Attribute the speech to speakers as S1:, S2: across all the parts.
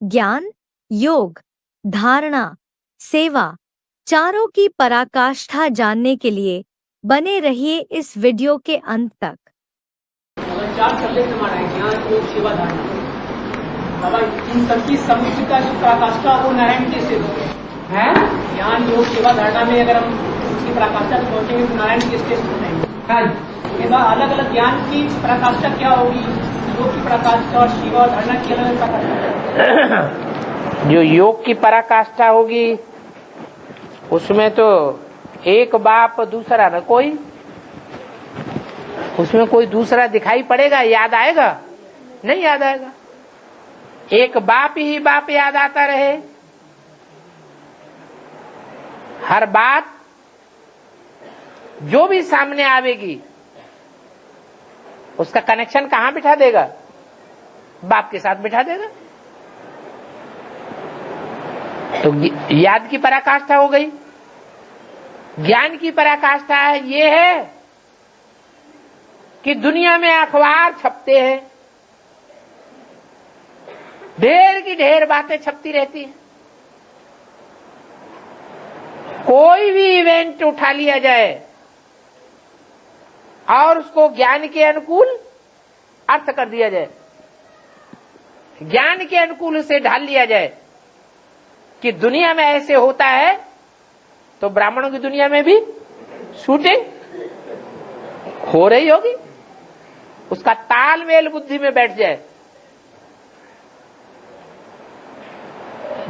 S1: ज्ञान, योग, धारणा, सेवा, चारों की पराकाष्ठा जानने के लिए बने रहिए इस वीडियो के अंत तक।
S2: चार सब्जेक्ट हमारा है, ज्ञान, योग, सेवा, धारणा। बाबा इन सबकी समिति का जो पराकाष्ठा वो नारायण के स्टेज है। ज्ञान, योग, सेवा, धारणा में अगर हम उसकी पराकाष्ठा तक पहुंचेंगे तो नारायण के स्टेज पहुंचेंगे। उसके बाद अलग अलग ज्ञान की पराकाष्ठा क्या होगी, योग की पराकाष्ठा और सेवा और धारणा की अलग अलग पराकाष्ठा।
S3: जो योग की पराकाष्ठा होगी उसमें तो एक बाप दूसरा न कोई, उसमें कोई दूसरा दिखाई पड़ेगा, याद आएगा? नहीं याद आएगा। एक बाप ही बाप याद आता रहे। हर बात जो भी सामने आवेगी उसका कनेक्शन कहां बिठा देगा? बाप के साथ बिठा देगा। तो याद की पराकाष्ठा हो गई। ज्ञान की पराकाष्ठा है ये है कि दुनिया में अखबार छपते हैं, ढेर की ढेर बातें छपती रहती हैं। कोई भी इवेंट उठा लिया जाए और उसको ज्ञान के अनुकूल अर्थ कर दिया जाए, ज्ञान के अनुकूल उसे ढाल लिया जाए कि दुनिया में ऐसे होता है, तो ब्राह्मणों की दुनिया में भी शूटिंग हो रही होगी। उसका तालमेल बुद्धि में बैठ जाए।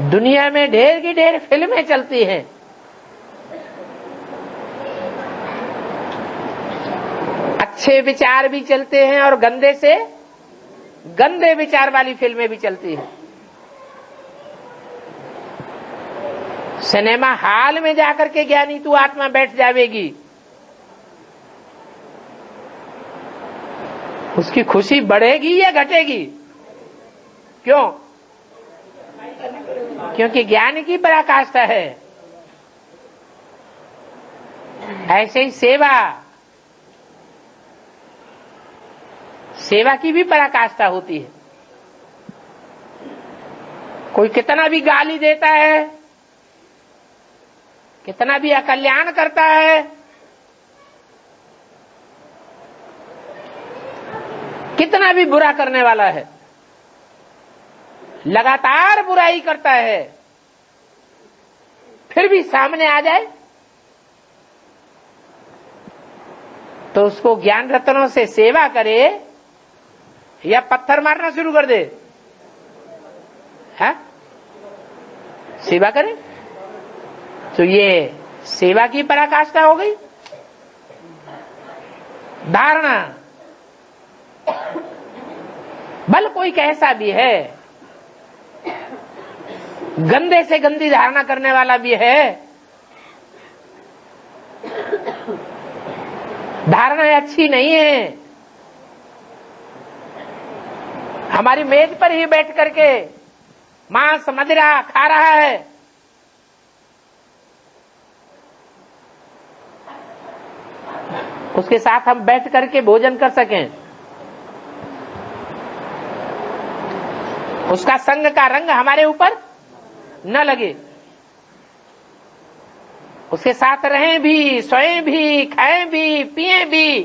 S3: दुनिया में ढेर की ढेर फिल्में चलती हैं, अच्छे विचार भी चलते हैं और गंदे से गंदे विचार वाली फिल्में भी चलती हैं। सिनेमा हॉल में जाकर के ज्ञानी तू आत्मा बैठ जावेगी, उसकी खुशी बढ़ेगी या घटेगी? क्यों? क्योंकि ज्ञान की पराकाष्ठा है। ऐसे ही सेवा की भी पराकाष्ठा होती है। कोई कितना भी गाली देता है, कितना भी अकल्याण करता है, कितना भी बुरा करने वाला है, लगातार बुराई करता है, फिर भी सामने आ जाए तो उसको ज्ञान रत्नों से सेवा करे या पत्थर मारना शुरू कर दे? है? सेवा करे तो ये सेवा की पराकाष्ठा हो गई। धारणा, भल कोई कैसा भी है, गंदे से गंदी धारणा करने वाला भी है, धारणा अच्छी नहीं है। हमारी मेज पर ही बैठ करके मांस मदिरा खा रहा है, उसके साथ हम बैठ करके भोजन कर सकें, उसका संग का रंग हमारे ऊपर न लगे, उसके साथ रहें भी, सोएं भी, खाएं भी, पिएं भी,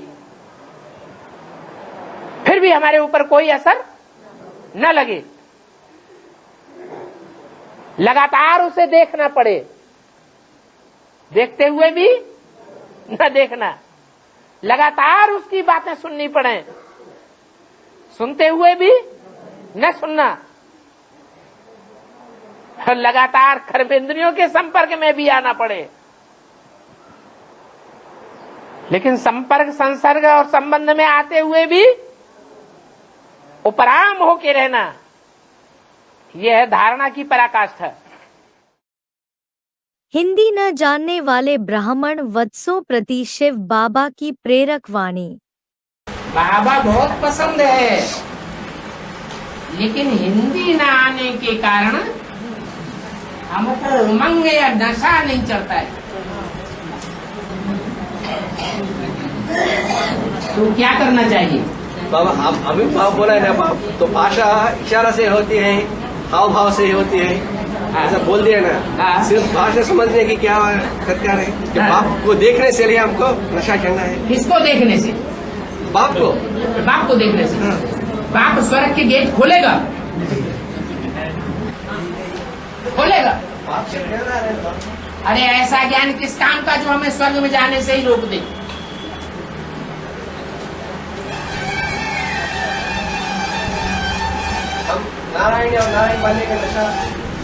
S3: फिर भी हमारे ऊपर कोई असर न लगे, लगातार उसे देखना पड़े, देखते हुए भी न देखना, लगातार उसकी बातें सुननी पड़े, सुनते हुए भी न सुनना, लगातार कर्मेंद्रियों के संपर्क में भी आना पड़े, लेकिन संपर्क, संसर्ग और संबंध में आते हुए भी उपराम होके रहना, यह है धारणा की पराकाष्ठा।
S1: हिंदी न जानने वाले ब्राह्मण वत्सों प्रति शिव बाबा की प्रेरक वाणी।
S3: बाबा बहुत पसंद है, लेकिन हिंदी न आने के कारण हमको उमंग या नशा नहीं चलता है। तो क्या करना चाहिए?
S4: बाबा अभी बाबा बोला है ना, तो भाषा इशारा से होती है, हाव भाव से ही होती है। ऐसा बोल दिया ना, सिर्फ भाषा समझने की क्या दरकार है कि बाप को देखने से ही हमको नशा करना है।
S3: किसको देखने से?
S4: बाप को।
S3: बाप को देखने से। बाप स्वर्ग के गेट खोलेगा? खोलेगा? अरे ऐसा ज्ञान किस काम का जो हमें स्वर्ग में जाने से ही रोक दे?
S4: हम नारायण और नारायण बनने का नशा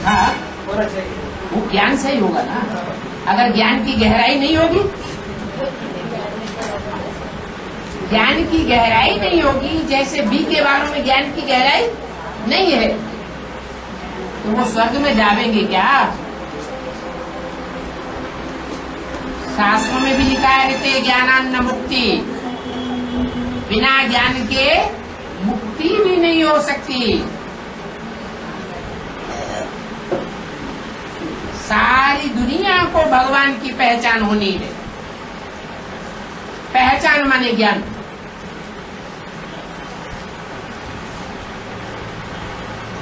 S3: हाँ,
S4: होना चाहिए।
S3: वो ज्ञान से ही होगा ना। अगर ज्ञान की गहराई नहीं होगी, ज्ञान की गहराई नहीं होगी, जैसे बी के बालों में ज्ञान की गहराई नहीं है, तो वो स्वर्ग में जावेंगे क्या? शास्त्रों में भी लिखा है रहते ज्ञानान्न मुक्ति, बिना ज्ञान के मुक्ति भी नहीं हो सकती। सारी दुनिया को भगवान की पहचान होनी है। पहचान माने ज्ञान।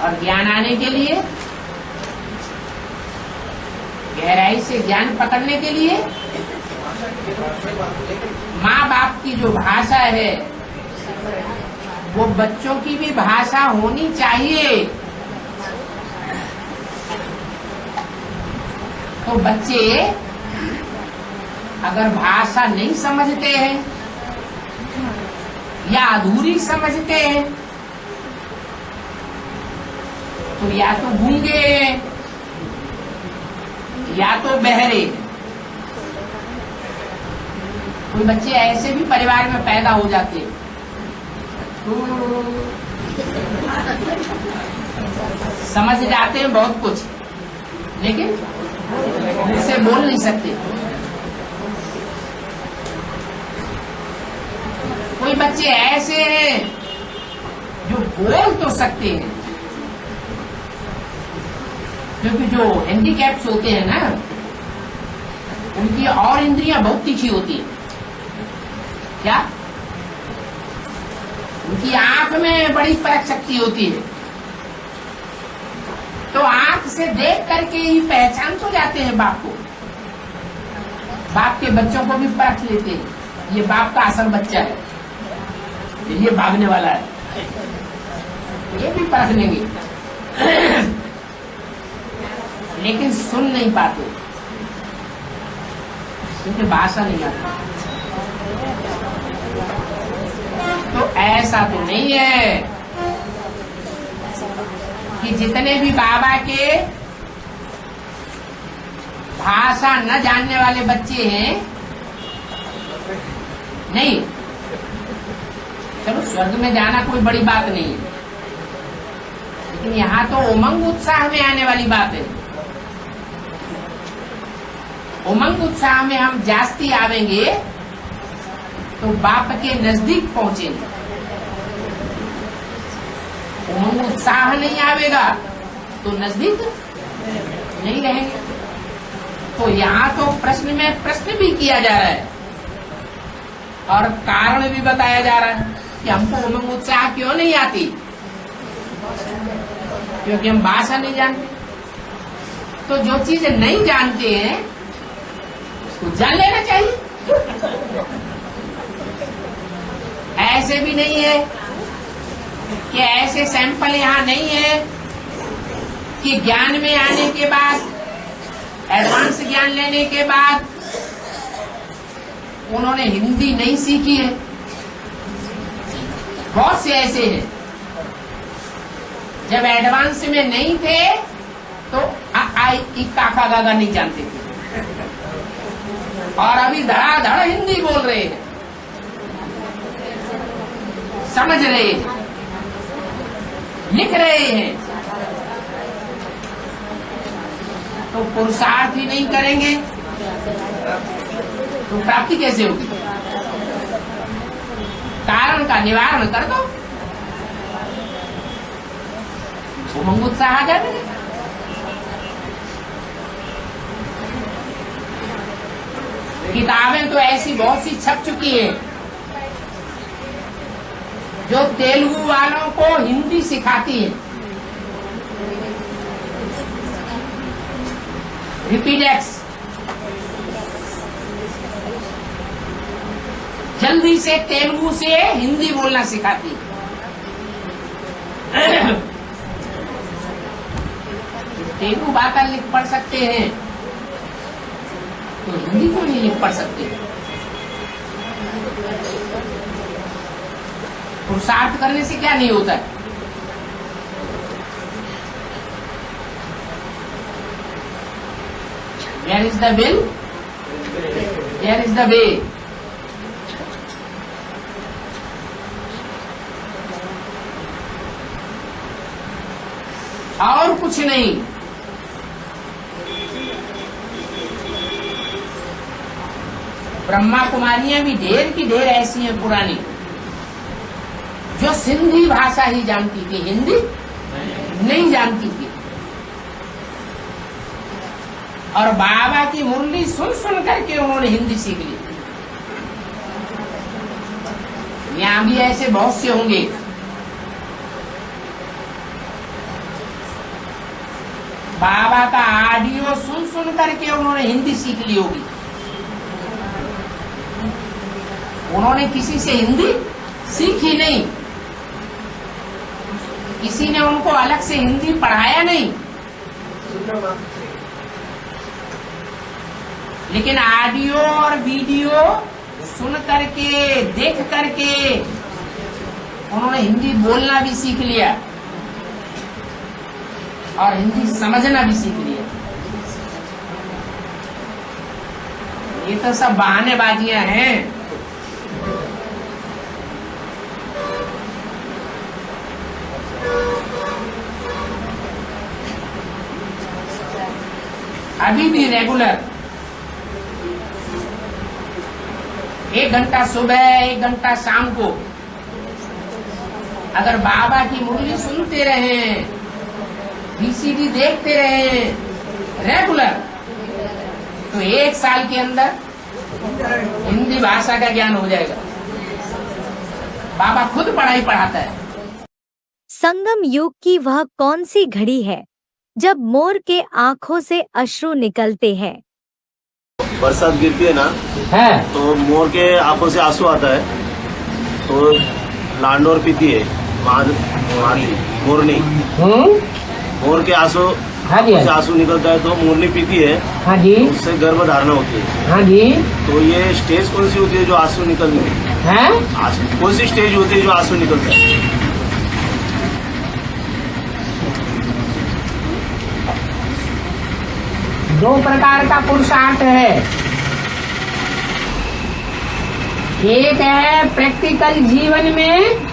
S3: और ज्ञान आने के लिए, गहराई से ज्ञान पकड़ने के लिए माँ बाप की जो भाषा है वो बच्चों की भी भाषा होनी चाहिए। तो बच्चे अगर भाषा नहीं समझते हैं या अधूरी समझते हैं तो या तो गूंगे हैं या तो बहरे। कोई बच्चे ऐसे भी परिवार में पैदा हो जाते हैं, समझ जाते हैं बहुत कुछ, लेकिन उसे बोल नहीं सकते। कोई बच्चे ऐसे हैं जो बोल तो सकते हैं, क्योंकि जो हैंडीकैप्स होते हैं ना, उनकी और इंद्रियां बहुत तीखी होती है। क्या? उनकी आंख में बड़ी परख शक्ति होती है, तो आंख से देख करके ही पहचान तो जाते हैं बाप को। बाप के बच्चों को भी परख लेते हैं, ये बाप का असल बच्चा है, ये भागने वाला है, ये भी परख लेंगे। लेकिन सुन नहीं पाते क्योंकि भाषा नहीं आती। तो ऐसा तो नहीं है कि जितने भी बाबा के भाषा न जानने वाले बच्चे हैं, नहीं, चलो स्वर्ग में जाना कोई बड़ी बात नहीं है, लेकिन यहाँ तो उमंग उत्साह में आने वाली बात है। उमंग उत्साह में हम जास्ती आवेंगे तो बाप के नजदीक पहुंचेंगे। उमंग उत्साह नहीं आवेगा तो नजदीक नहीं रहेंगे। तो यहाँ तो प्रश्न में प्रश्न भी किया जा रहा है और कारण भी बताया जा रहा है कि हमको उमंग उत्साह क्यों नहीं आती, क्योंकि हम भाषा नहीं जानते। तो जो चीज नहीं जानते हैं उसको जान लेना चाहिए। ऐसे भी नहीं है कि ऐसे सैंपल यहाँ नहीं है कि ज्ञान में आने के बाद, एडवांस ज्ञान लेने के बाद उन्होंने हिंदी नहीं सीखी है। बहुत से ऐसे हैं जब एडवांस में नहीं थे तो आई काका गागा नहीं जानते थे और अभी धड़ाधड़ हिंदी बोल रहे हैं, समझ रहे हैं, लिख रहे हैं। तो पुरुषार्थ ही नहीं करेंगे तो प्राप्ति कैसे होगी? कारण का निवारण कर दो, उमंग उत्साह आ जाएगा। किताबें तो ऐसी बहुत सी छप चुकी हैं जो तेलुगु वालों को हिंदी सिखाती है। Repeat x. जल्दी से तेलुगु से हिंदी बोलना सिखाती। तेलुगु भाषा लिख पढ़ सकते हैं तो हिंदी को नहीं लिख पढ़ सकते। पुरुषार्थ करने से क्या नहीं होता है। Where is the will? There is the way. और कुछ नहीं। ब्रह्मा कुमारियां भी ढेर की ढेर ऐसी हैं पुरानी जो सिंधी भाषा ही जानती थी, हिंदी नहीं जानती थी। और बाबा की मुरली सुन सुन करके उन्होंने हिंदी सीख ली। यहां भी ऐसे बहुत से होंगे। बाबा का ऑडियो सुन सुन करके उन्होंने हिंदी सीख ली होगी। उन्होंने किसी से हिंदी सीखी नहीं, किसी ने उनको अलग से हिंदी पढ़ाया नहीं, लेकिन ऑडियो और वीडियो सुन करके देख करके उन्होंने हिंदी बोलना भी सीख लिया और हिंदी समझना भी सीख लिया। ये तो सब बहानेबाजियां हैं। अभी भी रेगुलर 1 घंटा सुबह 1 घंटा शाम को अगर बाबा की मुरली सुनते रहे, VCD देखते रहे रेगुलर, तो 1 साल के अंदर हिंदी भाषा का ज्ञान हो जाएगा। बाबा खुद पढ़ाई पढ़ाता है।
S1: संगम युग की वह कौन सी घड़ी है जब मोर के आंखों से अश्रु निकलते हैं?
S5: बरसात गिरती है ना,
S3: है
S5: तो मोर के आंखों से आंसू आता है, तो लांडोर पीती है मोरनी। मोर के आंसू से आंसू निकलता है तो मोरनी पीती है।
S3: हाँ जी।
S5: उससे गर्भ धारणा होती है।
S3: हाँ जी।
S5: तो ये स्टेज कौन सी होती है जो आंसू निकलते हैं? कौन सी स्टेज होती है जो आंसू निकलता है?
S3: दो प्रकार का पुरुषार्थ है। एक है प्रैक्टिकल जीवन में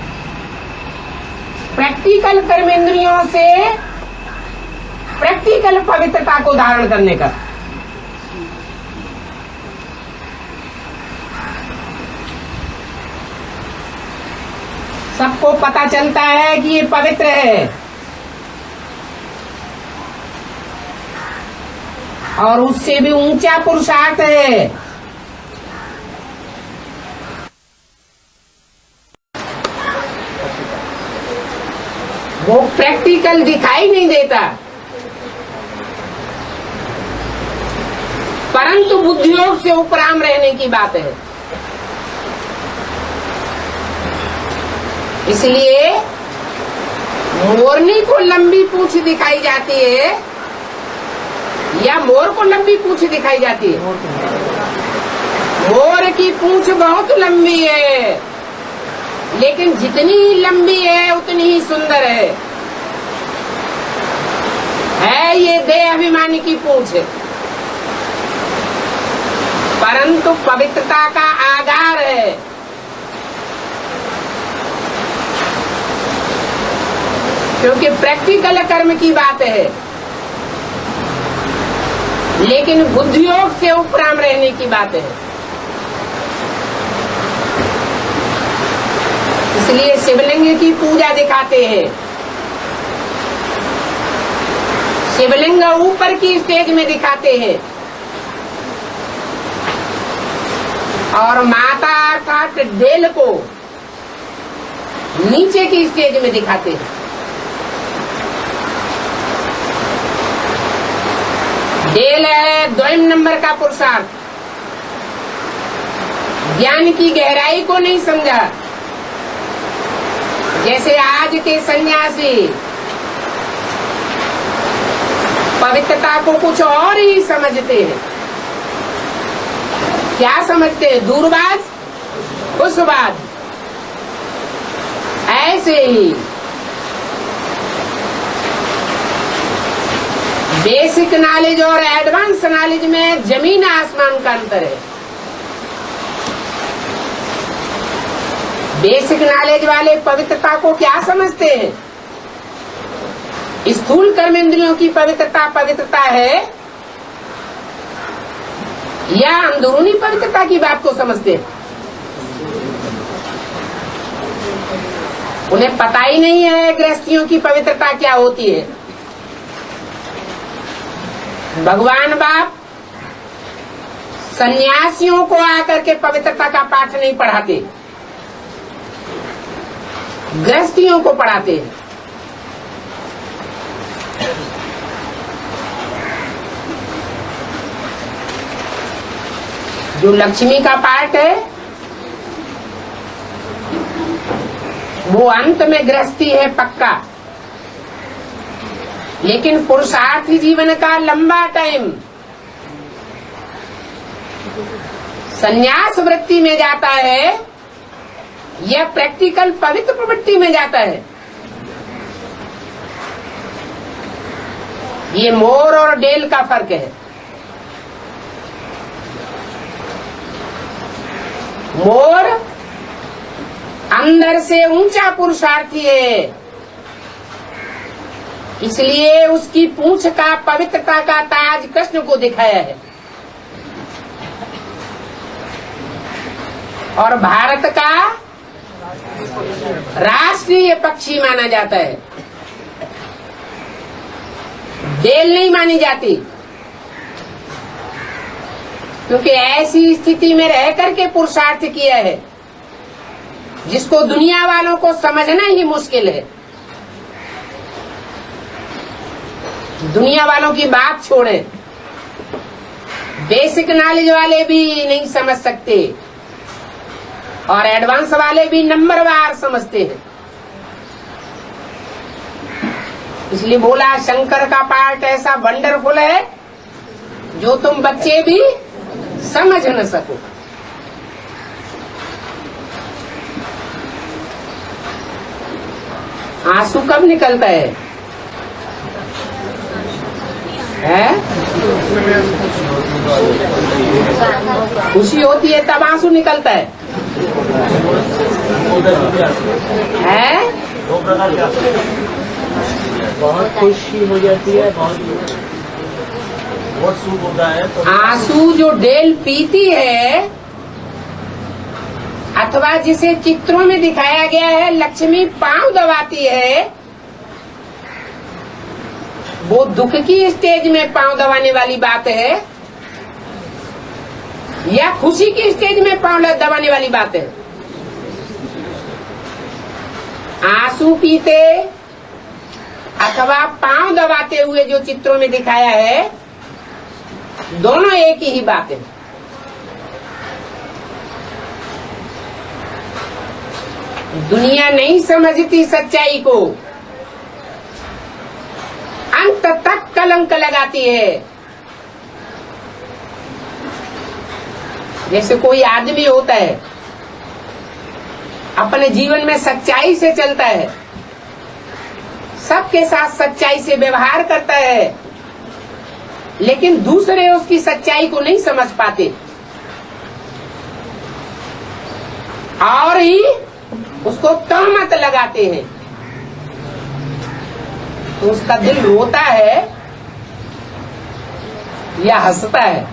S3: प्रैक्टिकल कर्मेंद्रियों से प्रैक्टिकल पवित्रता को धारण करने का। सबको पता चलता है कि ये पवित्र है और उससे भी ऊंचा पुरुषार्थ है। वो प्रैक्टिकल दिखाई नहीं देता, परंतु बुद्धियोग से उपराम रहने की बात है। इसलिए मोरनी को लंबी पूंछ दिखाई जाती है या मोर को लंबी पूंछ दिखाई जाती है? मोर की पूंछ बहुत लंबी है, लेकिन जितनी लंबी है उतनी ही सुंदर है ये देह अभिमानी की पूंछ, परंतु पवित्रता का आधार है। क्योंकि प्रैक्टिकल कर्म की बात है, लेकिन बुद्धियोग से उपराम रहने की बात है। इसलिए शिवलिंग की पूजा दिखाते हैं। शिवलिंग ऊपर की स्टेज में दिखाते हैं और माता का डेल को नीचे की स्टेज में दिखाते हैं। डेल है द्वयम नंबर का पुरुषार्थ। ज्ञान की गहराई को नहीं समझा। जैसे आज के सन्यासी पवित्रता को कुछ और ही समझते हैं। क्या समझते हैं? दूरबाज, खुशबाज। ऐसे ही बेसिक नॉलेज और एडवांस नॉलेज में जमीन आसमान का अंतर है। बेसिक नॉलेज वाले पवित्रता को क्या समझते हैं? स्थूल कर्मेंद्रियों की पवित्रता है या अंदरूनी पवित्रता की बात को समझते हैं? उन्हें पता ही नहीं है गृहस्थियों की पवित्रता क्या होती है। भगवान बाप सन्यासियों को आकर के पवित्रता का पाठ नहीं पढ़ाते, गृहस्थियों को पढ़ाते हैं। जो लक्ष्मी का पाठ है वो अंत में गृहस्थी है पक्का, लेकिन पुरुषार्थी जीवन का लंबा टाइम संन्यास वृत्ति में जाता है या प्रैक्टिकल पवित्र प्रवृत्ति में जाता है। ये मोर और डेल का फर्क है। मोर अंदर से ऊंचा पुरुषार्थी है, इसलिए उसकी पूंछ का पवित्रता का ताज कृष्ण को दिखाया है। और भारत का राष्ट्रीय पक्षी माना जाता है, डेल नहीं मानी जाती, क्योंकि ऐसी स्थिति में रह करके पुरुषार्थ किया है जिसको दुनिया वालों को समझना ही मुश्किल है। दुनिया वालों की बात छोड़ें, बेसिक नॉलेज वाले भी नहीं समझ सकते और एडवांस वाले भी नंबरवार समझते हैं। इसलिए बोला शंकर का पाठ ऐसा वंडरफुल है जो तुम बच्चे भी समझ न सको। आंसू कब निकलता है? खुशी होती है तब आंसू निकलता है।
S6: बहुत खुशी हो जाती है, बहुत सुख होता है।
S3: आंसू जो डेल पीती है अथवा जिसे चित्रों में दिखाया गया है लक्ष्मी पांव दबाती है, वो दुख की स्टेज में पांव दबाने वाली बात है या खुशी की स्टेज में पांव दबाने वाली बात है? आंसू पीते अथवा पांव दबाते हुए जो चित्रों में दिखाया है दोनों एक ही बात है। दुनिया नहीं समझती सच्चाई को, अंत तक कलंक लगाती है। जैसे कोई आदमी होता है अपने जीवन में सच्चाई से चलता है, सबके साथ सच्चाई से व्यवहार करता है, लेकिन दूसरे उसकी सच्चाई को नहीं समझ पाते और ही उसको तहमत लगाते हैं, तो उसका दिल रोता है या हंसता है?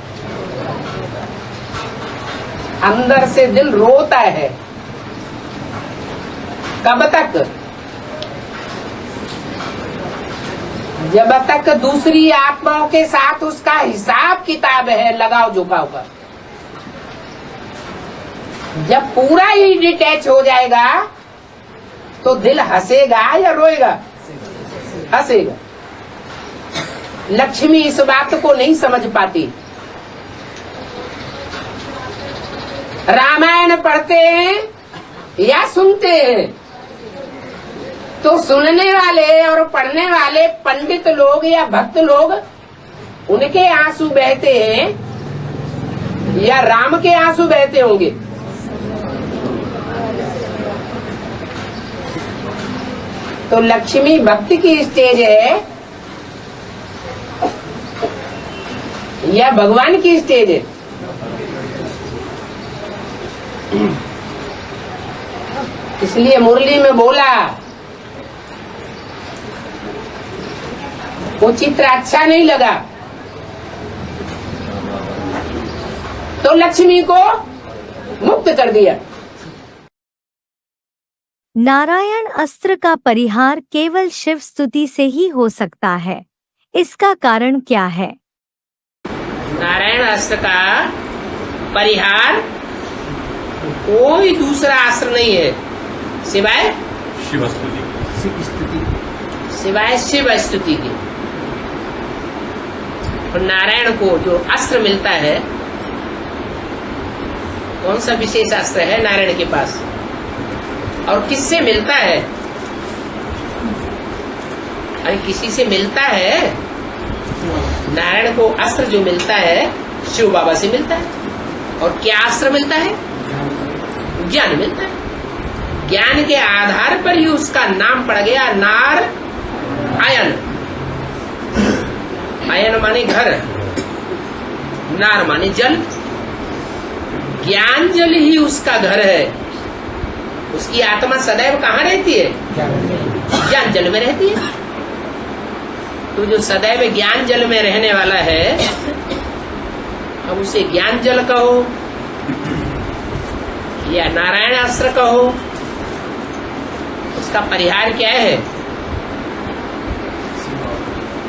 S3: अंदर से दिल रोता है। कब तक? जब तक दूसरी आत्माओं के साथ उसका हिसाब किताब है लगाव झुकाव का। जब पूरा ही डिटैच हो जाएगा तो दिल हंसेगा या रोएगा? हंसेगा। लक्ष्मी इस बात को नहीं समझ पाती। रामायण पढ़ते हैं या सुनते हैं, तो सुनने वाले और पढ़ने वाले पंडित लोग या भक्त लोग, उनके आंसू बहते हैं या राम के आंसू बहते होंगे? तो लक्ष्मी भक्ति की स्टेज है या भगवान की स्टेज है? इसलिए मुरली में बोला वो चित्र अच्छा नहीं लगा, तो लक्ष्मी को मुक्त कर दिया।
S1: नारायण अस्त्र का परिहार केवल शिव स्तुति से ही हो सकता है। इसका कारण क्या है?
S3: नारायण अस्त्र का परिहार कोई दूसरा अस्त्र नहीं है सिवाय शिव स्तुति की। और नारायण को जो अस्त्र मिलता है, कौन सा विशेष अस्त्र है नारायण के पास और किससे मिलता है? अरे किसी से मिलता है। नारायण को अस्त्र जो मिलता है शिव बाबा से मिलता है। और क्या अस्त्र मिलता है? ज्ञान मिलता है। ज्ञान के आधार पर ही उसका नाम पड़ गया नार आयन। आयन माने घर, नार माने जल। ज्ञान जल ही उसका घर है। उसकी आत्मा सदैव कहाँ रहती है? ज्ञान जल में रहती है। तो जो सदैव ज्ञान जल में रहने वाला है, अब उसे ज्ञान जल कहो या नारायण अस्त्र कहो, उसका परिहार क्या है?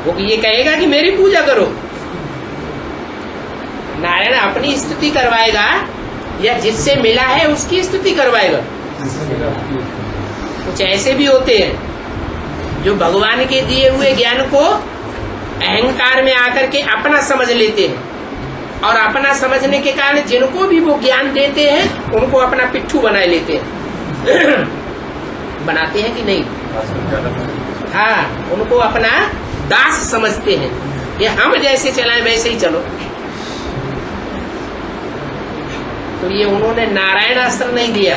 S3: वो ये कहेगा कि मेरी पूजा करो। नारायण अपनी स्तुति करवाएगा या जिससे मिला है उसकी स्तुति करवाएगा? कुछ ऐसे भी होते हैं जो भगवान के दिए हुए ज्ञान को अहंकार में आकर के अपना समझ लेते हैं, और अपना समझने के कारण जिनको भी वो ज्ञान देते हैं उनको अपना पिट्ठू बना लेते हैं। बनाते हैं कि नहीं? हाँ, उनको अपना दास समझते हैं। ये हम जैसे चलाएं वैसे ही चलो। तो ये उन्होंने नारायण अस्त्र नहीं दिया।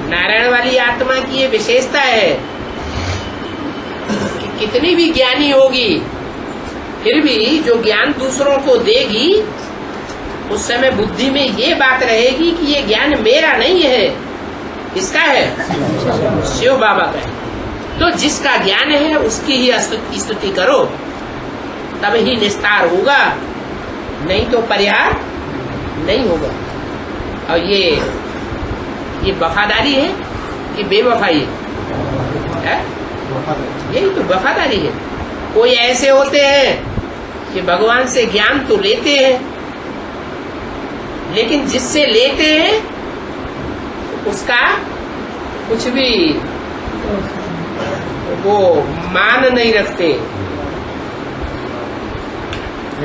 S3: नारायण वाली आत्मा की ये विशेषता है कि कितनी भी ज्ञानी होगी, फिर भी जो ज्ञान दूसरों को देगी, उस समय बुद्धि में ये बात रहेगी कि ये ज्ञान मेरा नहीं है, इसका है, शिव बाबा का है। तो जिसका ज्ञान है उसकी ही स्तुति करो, तब ही निस्तार होगा, नहीं तो परिहार नहीं होगा। और ये वफादारी है कि बेवफाई है? यही तो वफादारी है। कोई ऐसे होते हैं कि भगवान से ज्ञान तो लेते हैं, लेकिन जिससे लेते हैं उसका कुछ भी वो मान नहीं रखते,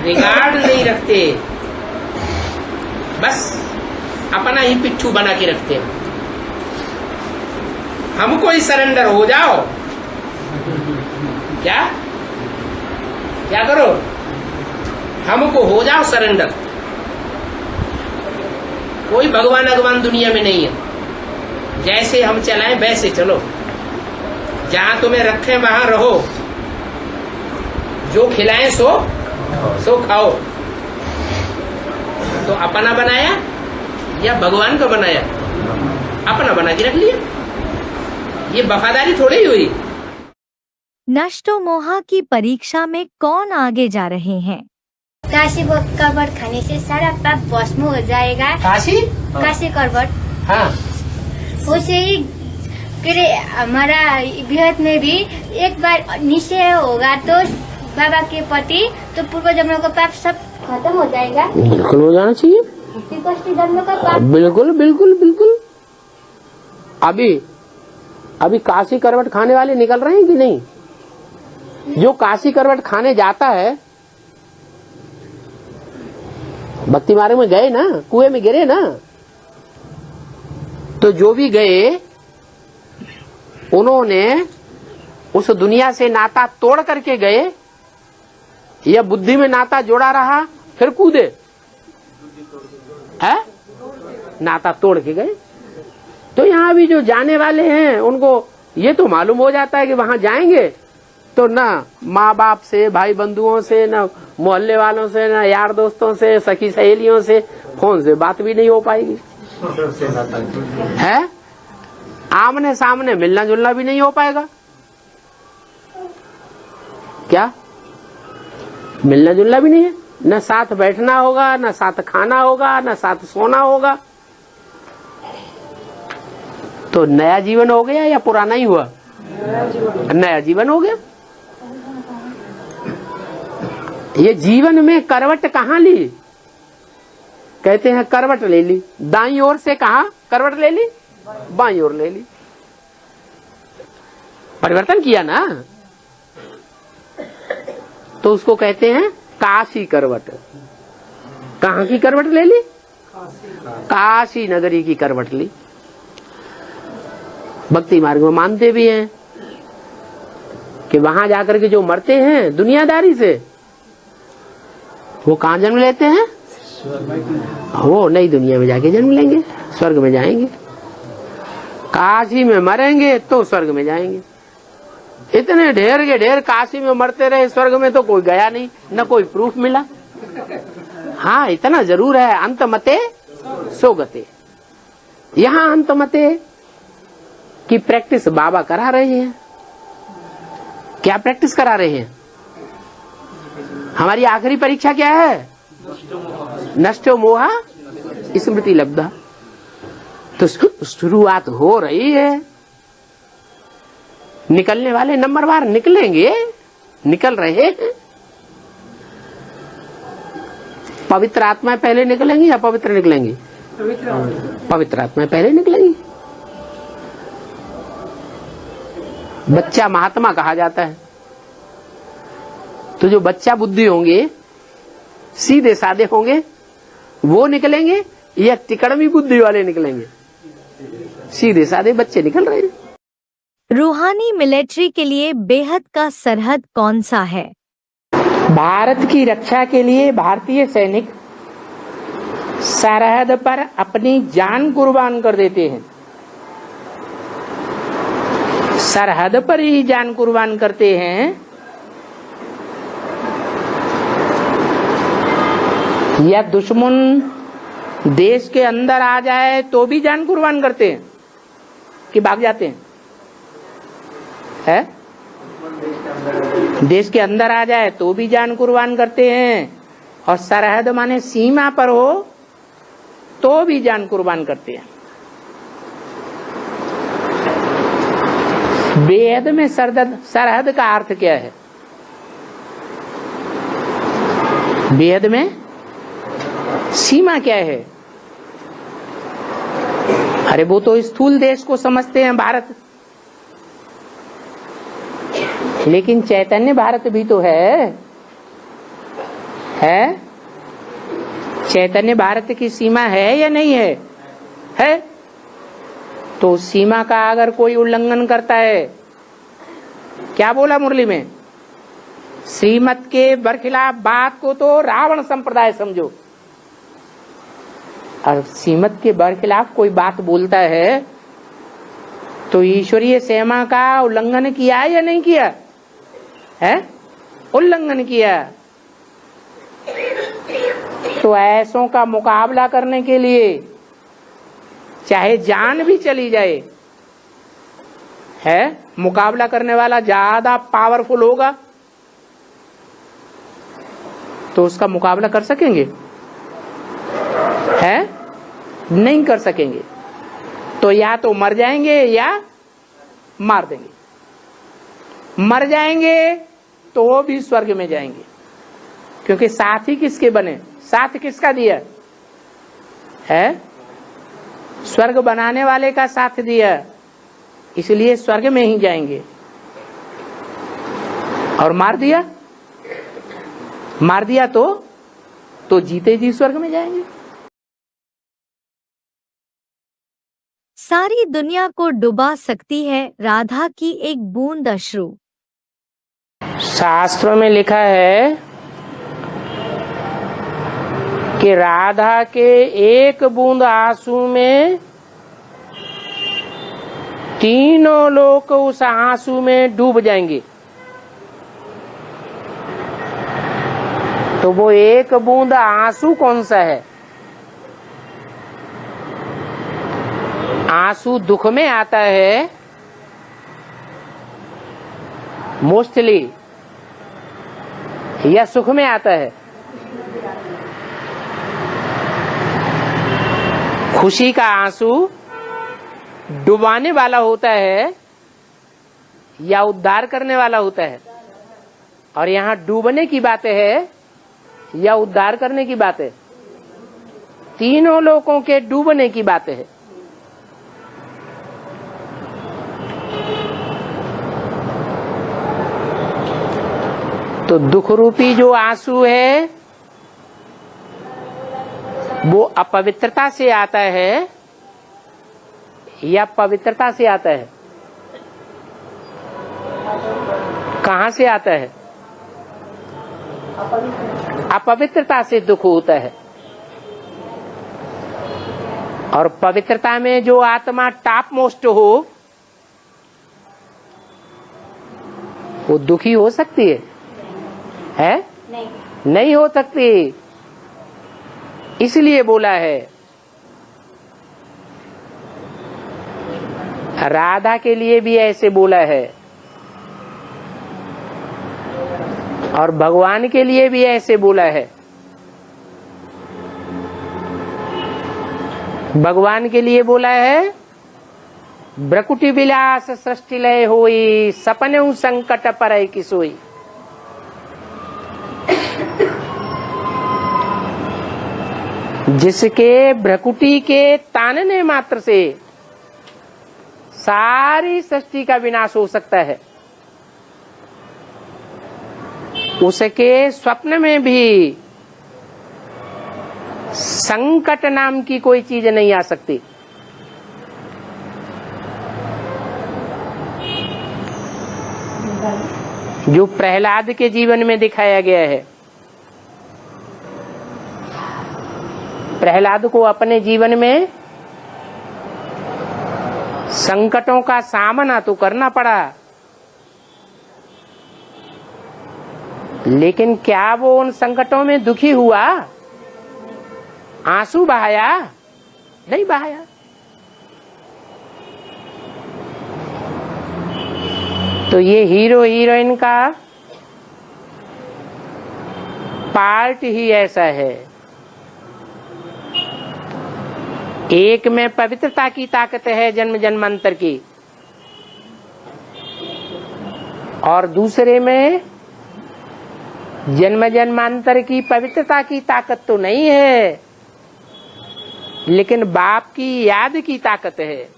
S3: रिगार्ड नहीं रखते, बस अपना ही पिट्ठू बना के रखते हैं। हमको ही सरेंडर हो जाओ। क्या क्या करो? हमको हो जाओ सरेंडर। कोई भगवान भगवान दुनिया में नहीं है। जैसे हम चलाएं वैसे चलो, जहां तुम्हें रखें वहां रहो, जो खिलाएं सो खाओ। तो अपना बनाया या भगवान का बनाया? अपना बना के रख लिया। ये वफादारी थोड़ी ही हुई।
S1: नष्टो मोहा की परीक्षा में कौन आगे जा रहे हैं?
S7: काशी करवट खाने से सारा पाप भस्म हो जाएगा।
S3: काशी
S7: करवट,
S3: हाँ,
S7: उसे ही हमारा विहत में भी एक बार निश्चय होगा तो बाबा के प्रति, तो पूर्व जन्मों का पाप सब खत्म हो जाएगा।
S3: बिल्कुल हो जाना चाहिए।
S7: जन्म का पाप
S3: बिल्कुल बिल्कुल बिल्कुल। अभी काशी करवट खाने वाले निकल रहे हैं कि नहीं? जो काशी करवट खाने जाता है, भक्ति मार्ग में गए ना, कुएं में गिरे ना, तो जो भी गए उन्होंने उस दुनिया से नाता तोड़ करके गए या बुद्धि में नाता जोड़ा रहा फिर कूदे? है नाता तोड़ के गए। तो यहाँ भी जो जाने वाले हैं उनको ये तो मालूम हो जाता है कि वहां जाएंगे तो ना माँ बाप से, भाई बंधुओं से, ना मोहल्ले वालों से, ना यार दोस्तों से, सखी सहेलियों से फोन से बात भी नहीं हो पाएगी, है आमने सामने मिलना जुलना भी नहीं हो पाएगा। क्या मिलना जुलना भी नहीं है, न साथ बैठना होगा, न साथ खाना होगा, न साथ सोना होगा। तो नया जीवन हो गया या पुराना ही हुआ? नया जीवन हो गया। ये जीवन में करवट कहाँ ली? कहते हैं करवट ले ली, दाईं ओर से कहा करवट ले ली, बाईं ओर ले ली, परिवर्तन किया ना, तो उसको कहते हैं काशी करवट। कहाँ की करवट ले ली? काशी नगरी की करवट ली। भक्ति मार्ग में मानते भी हैं कि वहां जाकर के जो मरते हैं दुनियादारी से, वो कहाँ जन्म लेते हैं? वो नई दुनिया में जाके जन्म लेंगे, स्वर्ग में जाएंगे। काशी में मरेंगे तो स्वर्ग में जाएंगे। इतने ढेर के ढेर काशी में मरते रहे, स्वर्ग में तो कोई गया नहीं, न कोई प्रूफ मिला। हाँ इतना जरूर है, अंत मते सोगते। यहाँ अंत मते की प्रैक्टिस बाबा करा रहे हैं। क्या प्रैक्टिस करा रहे हैं? हमारी आखिरी परीक्षा क्या है? नष्टो मोहा स्मृति लब्धा। तो शुरुआत हो रही है, निकलने वाले नंबरवार निकलेंगे, निकल रहे हैं। पवित्र आत्माएं पहले निकलेंगी या पवित्र निकलेंगी? पवित्र आत्माएं पहले निकलेंगी। बच्चा महात्मा कहा जाता है। तो जो बच्चा बुद्धि होंगे, सीधे साधे होंगे, वो निकलेंगे या तिकड़मी बुद्धि वाले निकलेंगे? सीधे साधे बच्चे निकल रहे हैं।
S1: रूहानी मिलिट्री के लिए बेहद का सरहद कौन सा है?
S3: भारत की रक्षा के लिए भारतीय सैनिक सरहद पर अपनी जान कुर्बान कर देते हैं। सरहद पर ही जान कुर्बान करते हैं। या दुश्मन देश के अंदर आ जाए तो भी जान कुर्बान करते हैं कि भाग जाते हैं? है देश के अंदर आ जाए तो भी जान कुर्बान करते हैं, और सरहद माने सीमा पर हो तो भी जान कुर्बान करते हैं। बेहद में सरहद का अर्थ क्या है? बेहद में सीमा क्या है? अरे वो तो स्थूल देश को समझते हैं भारत, लेकिन चैतन्य भारत भी तो है। चैतन्य भारत की सीमा है या नहीं है? है। तो उस सीमा का अगर कोई उल्लंघन करता है, क्या बोला मुरली में, श्रीमत के बरखिलाफ बात को तो रावण संप्रदाय समझो। और श्रीमत के बरखिलाफ कोई बात बोलता है तो ईश्वरीय सीमा का उल्लंघन किया या नहीं किया? है उल्लंघन किया। तो ऐसों का मुकाबला करने के लिए चाहे जान भी चली जाए, है मुकाबला करने वाला ज्यादा पावरफुल होगा तो उसका मुकाबला कर सकेंगे? है नहीं कर सकेंगे। तो या तो मर जाएंगे या मार देंगे। मर जाएंगे तो वो भी स्वर्ग में जाएंगे, क्योंकि साथी किसके बने? साथ किसका दिया है? स्वर्ग बनाने वाले का साथ दिया, इसलिए स्वर्ग में ही जाएंगे। और मार दिया तो जीते जी स्वर्ग में जाएंगे।
S1: सारी दुनिया को डुबा सकती है राधा की एक बूंद अश्रु।
S3: शास्त्रों में लिखा है कि राधा के एक बूंद आंसू में तीनों लोग उस आंसू में डूब जाएंगे। तो वो एक बूंद आंसू कौन सा है? आंसू दुख में आता है मोस्टली, या सुख में आता है? खुशी का आंसू डुबाने वाला होता है या उद्धार करने वाला होता है? और यहाँ डूबने की बात है या उद्धार करने की बात है? तीनों लोगों के डूबने की बात है। तो दुख रूपी जो आंसू है वो अपवित्रता से आता है या पवित्रता से आता है? कहां से आता है? अपवित्रता से दुख होता है। और पवित्रता में जो आत्मा टॉप मोस्ट हो वो दुखी हो सकती है? नहीं हो सकती। इसलिए बोला है राधा के लिए भी ऐसे बोला है और भगवान के लिए भी ऐसे बोला है। भगवान के लिए बोला है ब्रकुटी विलास सृष्टि लय होई, सपने संकट परय की सोई। जिसके भ्रकुटी के तानने मात्र से सारी सृष्टि का विनाश हो सकता है, उसके स्वप्न में भी संकट नाम की कोई चीज नहीं आ सकती। जो प्रहलाद के जीवन में दिखाया गया है, प्रहलाद को अपने जीवन में संकटों का सामना तो करना पड़ा, लेकिन क्या वो उन संकटों में दुखी हुआ? आंसू बहाया? नहीं बहाया। तो ये हीरो हीरोइन का पार्ट ही ऐसा है। एक में पवित्रता की ताकत है जन्म जन्मांतर की, और दूसरे में जन्म जन्मांतर की पवित्रता की ताकत तो नहीं है, लेकिन बाप की याद की ताकत है।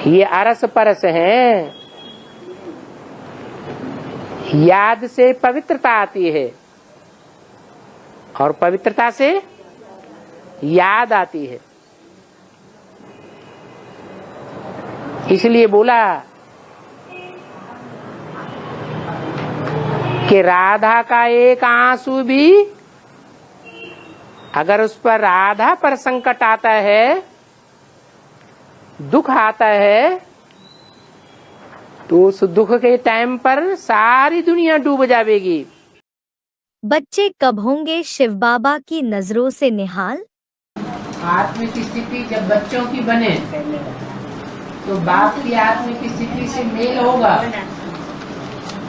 S3: ये अरस परस है। याद से पवित्रता आती है और पवित्रता से याद आती है। इसलिए बोला कि राधा का एक आंसू भी अगर उस पर राधा पर संकट आता है, दुख आता है, तो उस दुख के टाइम पर सारी दुनिया डूब जाएगी।
S1: बच्चे कब होंगे शिव बाबा की नजरों से निहाल?
S3: आत्मिक स्थिति जब बच्चों की बने तो बाप की आत्मिक स्थिति से मेल होगा।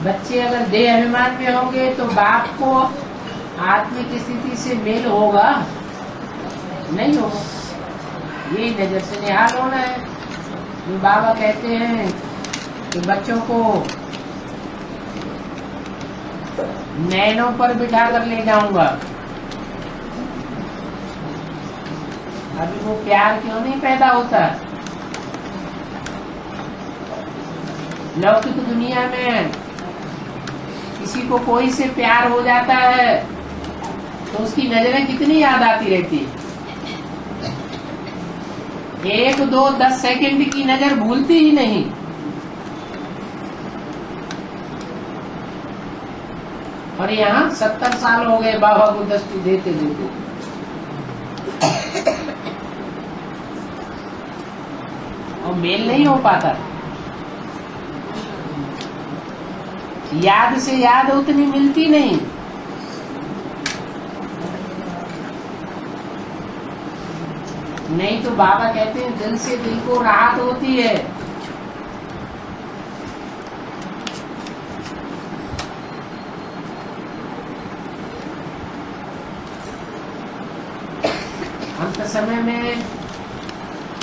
S3: बच्चे अगर देह अभिमान में होंगे तो बाप को आत्मिक स्थिति से मेल होगा? नहीं होगा। ये नजर से निहाल होना है। जो बाबा कहते हैं कि बच्चों को नैनों पर बिठा कर ले जाऊंगा, अभी वो प्यार क्यों नहीं पैदा होता? लौकिक दुनिया में किसी को कोई से प्यार हो जाता है तो उसकी नजरें कितनी याद आती रहती है। 1, 2, 10 सेकंड की नजर भूलती ही नहीं। और यहाँ 70 साल हो गए बाबा को दृष्टि देते देते। और मेल नहीं हो पाता। याद से याद उतनी मिलती नहीं। नहीं तो बाबा कहते हैं दिल से दिल को राहत होती है। अंत समय में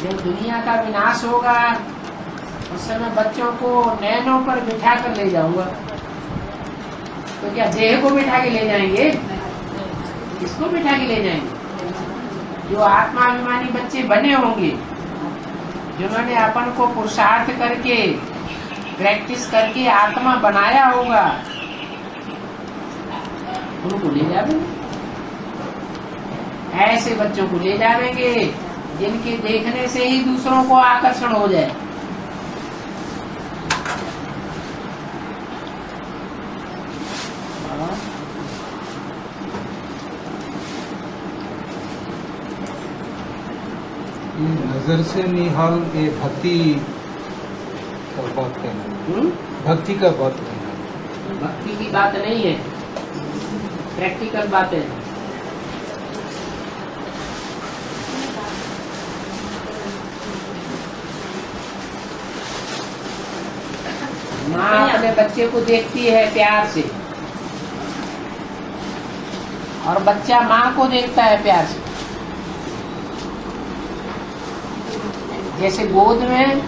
S3: जब दुनिया का विनाश होगा उस समय बच्चों को नैनों पर बिठा कर ले जाऊंगा। तो क्या देह को बिठा के ले जाएंगे? किसको बिठा के ले जाएंगे? जो आत्माभिमानी बच्चे बने होंगे, जिन्होंने अपन को पुरुषार्थ करके प्रैक्टिस करके आत्मा बनाया होगा, उनको ले जाएंगे। ऐसे बच्चों को ले जाएंगे जिनके देखने से ही दूसरों को आकर्षण हो जाए।
S8: नजर से निहाल ये भक्ति का बात कहना, भक्ति का बात कहना।
S3: भक्ति की बात नहीं है, प्रैक्टिकल बात है। माँ अपने बच्चे को देखती है प्यार से और बच्चा माँ को देखता है प्यार से। जैसे गोद में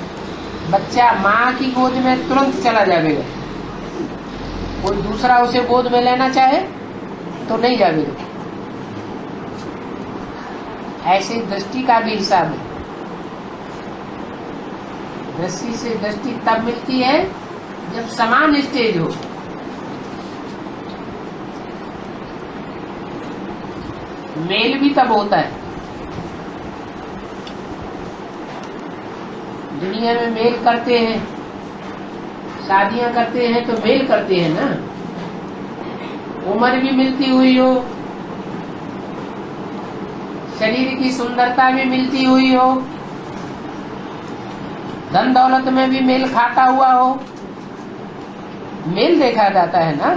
S3: बच्चा माँ की गोद में तुरंत चला जाएगा, कोई दूसरा उसे गोद में लेना चाहे तो नहीं जाएगा। ऐसे दृष्टि का भी हिसाब है। दृष्टि से दृष्टि तब मिलती है जब समान स्टेज हो। मेल भी तब होता है। दुनिया में मेल करते हैं, शादियां करते हैं तो मेल करते हैं ना। उम्र भी मिलती हुई हो, शरीर की सुंदरता भी मिलती हुई हो, धन दौलत में भी मेल खाता हुआ हो, मेल देखा जाता है ना।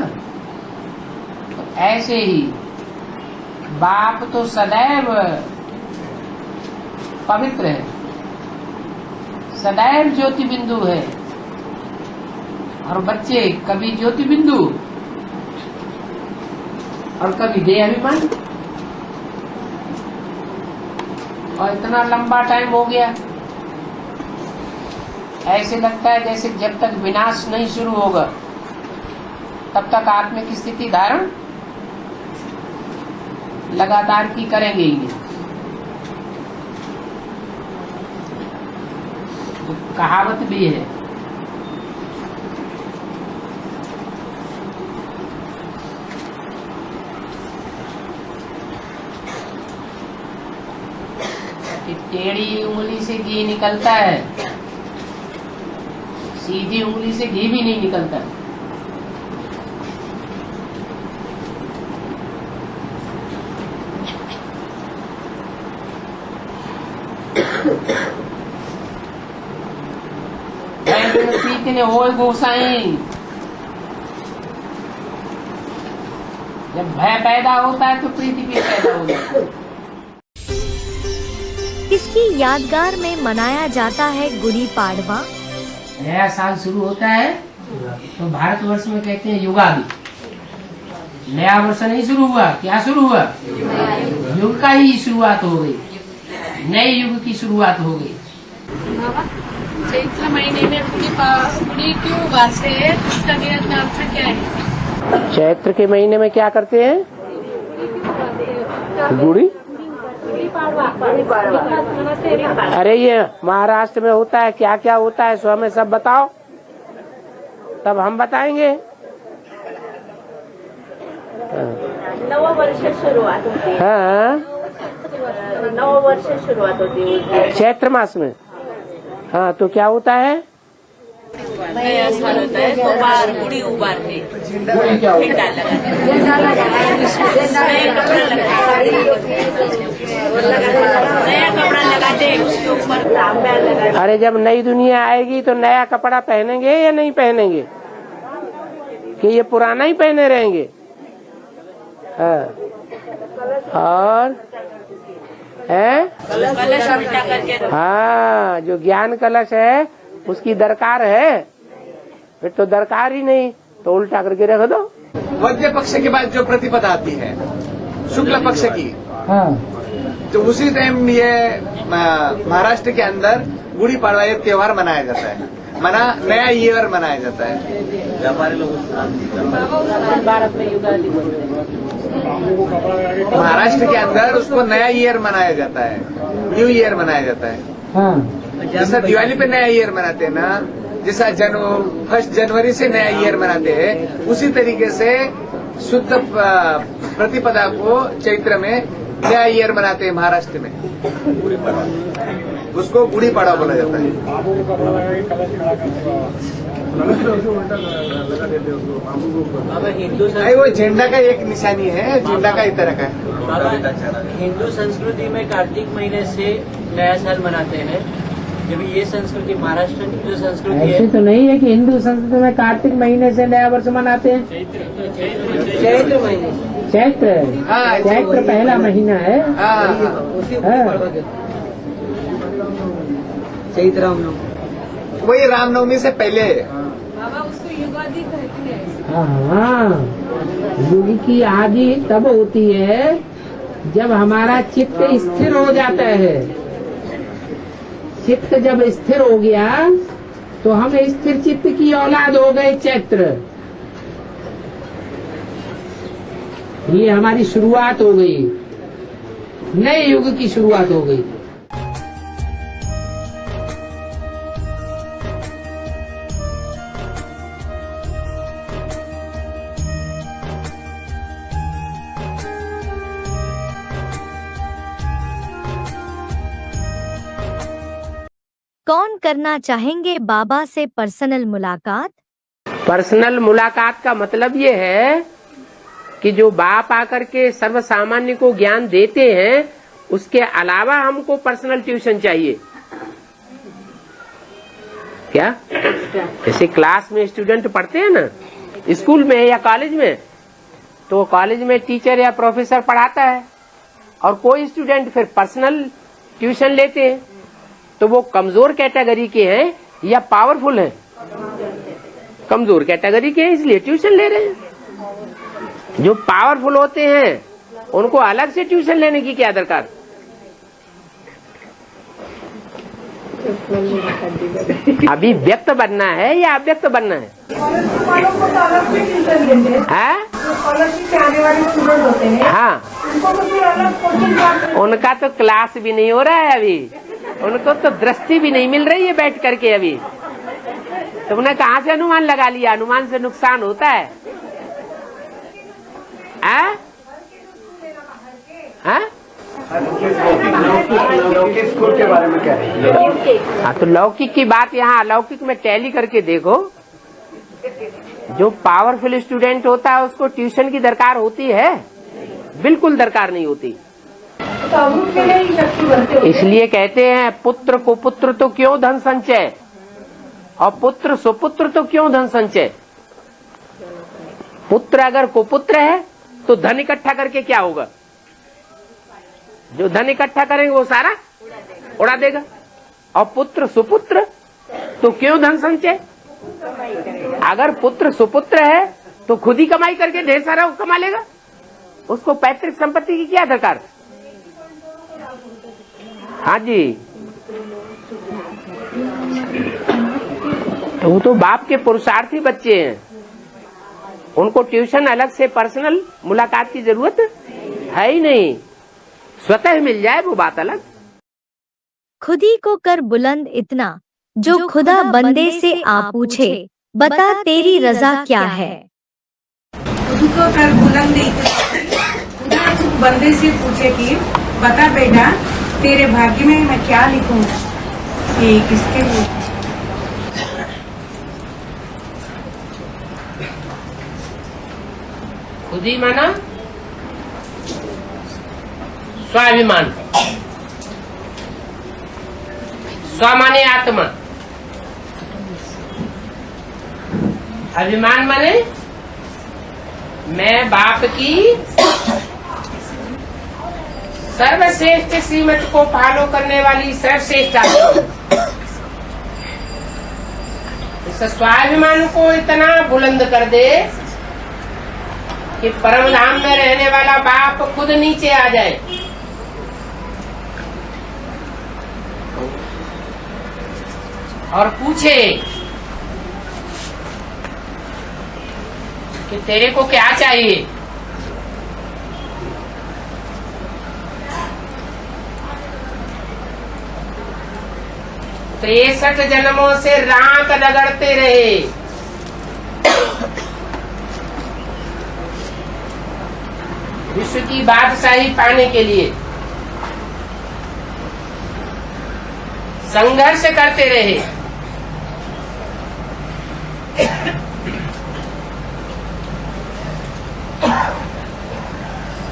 S3: तो ऐसे ही बाप तो सदैव पवित्र है, सदैव ज्योति बिंदु है, और बच्चे कभी ज्योति बिंदु और कभी देहाभिमानी। और इतना लंबा टाइम हो गया, ऐसे लगता है जैसे जब तक विनाश नहीं शुरू होगा तब तक आत्मिक स्थिति धारण लगातार की करेंगे ही। तो कहावत भी है, कि टेढ़ी उंगली से घी निकलता है, सीधी उंगली से घी भी नहीं निकलता। ने होए गोसाई, जब भय पैदा होता है तो प्रीति भी पैदा हो जाती है।
S1: किसकी यादगार में मनाया जाता है गुड़ी पाड़वा?
S3: नया साल शुरू होता है तो भारतवर्ष में कहते हैं युगादि। नया वर्ष नहीं शुरू हुआ, क्या शुरू हुआ? युग का ही शुरुआत हो गई, नए युग की शुरुआत हो गई।
S9: चैत्र महीने में गुड़ी क्यों उगाते हैं, उसका नियत अर्थ क्या है?
S3: चैत्र के महीने में क्या करते हैं? गुड़ी। अरे ये महाराष्ट्र में होता है, क्या क्या होता है सो हमें सब बताओ। तब हम बताएंगे।
S9: नव वर्ष शुरुआत होती है।
S3: हाँ,
S9: नव वर्ष शुरुआत होती है
S3: चैत्र मास में। हाँ, तो क्या होता है?
S9: नया साल होता है तो बाहर गुड़ी उबारते झंडा नया कपड़ा लगाते उसके ऊपर तांबा लगाते।
S3: अरे जब नई दुनिया आएगी तो नया कपड़ा पहनेंगे या नहीं पहनेंगे, कि ये पुराना ही पहने रहेंगे? हाँ। और
S9: कलश उल्टा करके
S3: हाँ, जो ज्ञान कलश है उसकी दरकार है, फिर तो दरकार ही नहीं, तो उल्टा करके रख दो।
S4: मध्य पक्ष के बाद जो प्रतिपदा आती है शुक्ल पक्ष की,
S3: हाँ,
S4: तो उसी टाइम ये महाराष्ट्र के अंदर गुड़ी पड़वा एक त्योहार मनाया जाता है, नया ईयर मनाया जाता है। व्यापारी लोग
S9: भारत में युगादि बोलते हैं।
S4: महाराष्ट्र के अंदर उसको नया ईयर मनाया जाता है, न्यू ईयर मनाया जाता है।
S3: हाँ,
S4: जैसा दिवाली पे नया ईयर मनाते हैं ना, जैसा 1 जनवरी से नया ईयर मनाते हैं, उसी तरीके से शुद्ध प्रतिपदा को चैत्र में नया ईयर मनाते हैं महाराष्ट्र में। उसको गुड़ी पाड़ा बोला जाता है। नहीं, वो झंडा का एक निशानी है, झंडा का इस तरह का है।
S6: हिंदू संस्कृति में कार्तिक महीने से नया साल मनाते हैं, जब ये संस्कृति महाराष्ट्र की जो संस्कृति है।
S3: ऐसे तो नहीं है कि हिंदू संस्कृति में कार्तिक महीने से नया वर्ष मनाते हैं।
S6: चैत्र महीने,
S3: चैत्र,
S4: हाँ,
S3: चैत्र पहला महीना है।
S6: चैत्र रामनवमी,
S4: वही रामनवमी से पहले है।
S9: बाबा उसको युगादि कहते हैं।
S3: हाँ, युग की आदि तब होती है जब हमारा चित्त स्थिर हो जाता है। चित्त जब स्थिर हो गया तो हम स्थिर चित्त की औलाद हो गए। चैत्र, ये हमारी शुरुआत हो गई, नए युग की शुरुआत हो गई।
S1: कौन करना चाहेंगे बाबा से पर्सनल मुलाकात?
S3: पर्सनल मुलाकात का मतलब ये है कि जो बाप आकर के सर्वसामान्य को ज्ञान देते हैं, उसके अलावा हमको पर्सनल ट्यूशन चाहिए। क्या? जैसे क्लास में स्टूडेंट पढ़ते हैं ना, स्कूल में या कॉलेज में, तो कॉलेज में टीचर या प्रोफेसर पढ़ाता है और कोई स्टूडेंट फिर पर्सनल ट्यूशन लेते हैं, तो वो कमजोर कैटेगरी के हैं या पावरफुल हैं? कमजोर कैटेगरी के हैं, इसलिए ट्यूशन ले रहे हैं। जो पावरफुल होते हैं उनको अलग से ट्यूशन लेने की क्या दरकार? अभी व्यक्त बनना है या अव्यक्त बनना है? हाँ, उनका तो क्लास भी नहीं हो रहा है अभी, उनको तो दृष्टि भी नहीं मिल रही है बैठ करके। अभी तुमने कहाँ से अनुमान लगा लिया? अनुमान से नुकसान होता है।
S4: लौकिक स्कूल के बारे में क्या है?
S3: हाँ, तो लौकिक की बात यहाँ अलौकिक में टैली करके देखो। जो पावरफुल स्टूडेंट होता है उसको ट्यूशन की दरकार होती है? बिल्कुल दरकार नहीं होती। इसलिए कहते हैं पुत्र को पुत्र तो क्यों धन संचय, और पुत्र सुपुत्र तो क्यों धन संचय। पुत्र अगर कुपुत्र है तो धन इकट्ठा करके क्या होगा? जो धन इकट्ठा करेंगे वो सारा उड़ा देगा। और पुत्र सुपुत्र तो क्यों धन संचय। अगर पुत्र सुपुत्र है तो खुद ही कमाई करके ढेर सारा कमा लेगा, उसको पैतृक संपत्ति की क्या दरकार। हाँ जी, तो वो तो बाप के पुरुषार्थी बच्चे हैं, उनको ट्यूशन अलग से पर्सनल मुलाकात की जरूरत है ही नहीं, स्वतः मिल जाए वो बात अलग।
S1: खुदी को कर बुलंद इतना, जो खुदा बंदे से आ पूछे, बता तेरी रजा क्या है।
S10: खुद को कर बुलंद नहीं कर खुदा तुम बंदे से पूछे कि बता बेटा तेरे भाग्य में मैं क्या लिखूं कि किसके लिए।
S3: खुदी माना स्वाभिमान, स्व माने आत्मा, अभिमान माने मैं बाप की सर्वश्रेष्ठ श्रीमत को फॉलो करने वाली सर्वश्रेष्ठ आत्मा। इस स्वाभिमान को इतना बुलंद कर दे कि परम धाम में रहने वाला बाप खुद नीचे आ जाए। और पूछे कि तेरे को क्या चाहिए। तो 63 जन्मों से रात रगड़ते रहे, विश्व की बादशाही पाने के लिए संघर्ष करते रहे।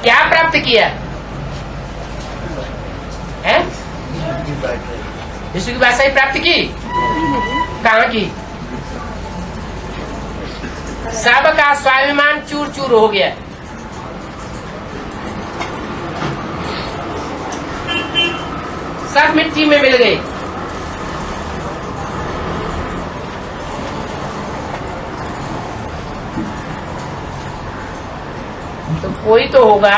S3: क्या प्राप्त किया है? विश्व की बादशाही प्राप्त की? कहाँ की? सबका स्वाभिमान चूर चूर हो गया। सब मिट्टी में मिल गए। तो कोई तो होगा।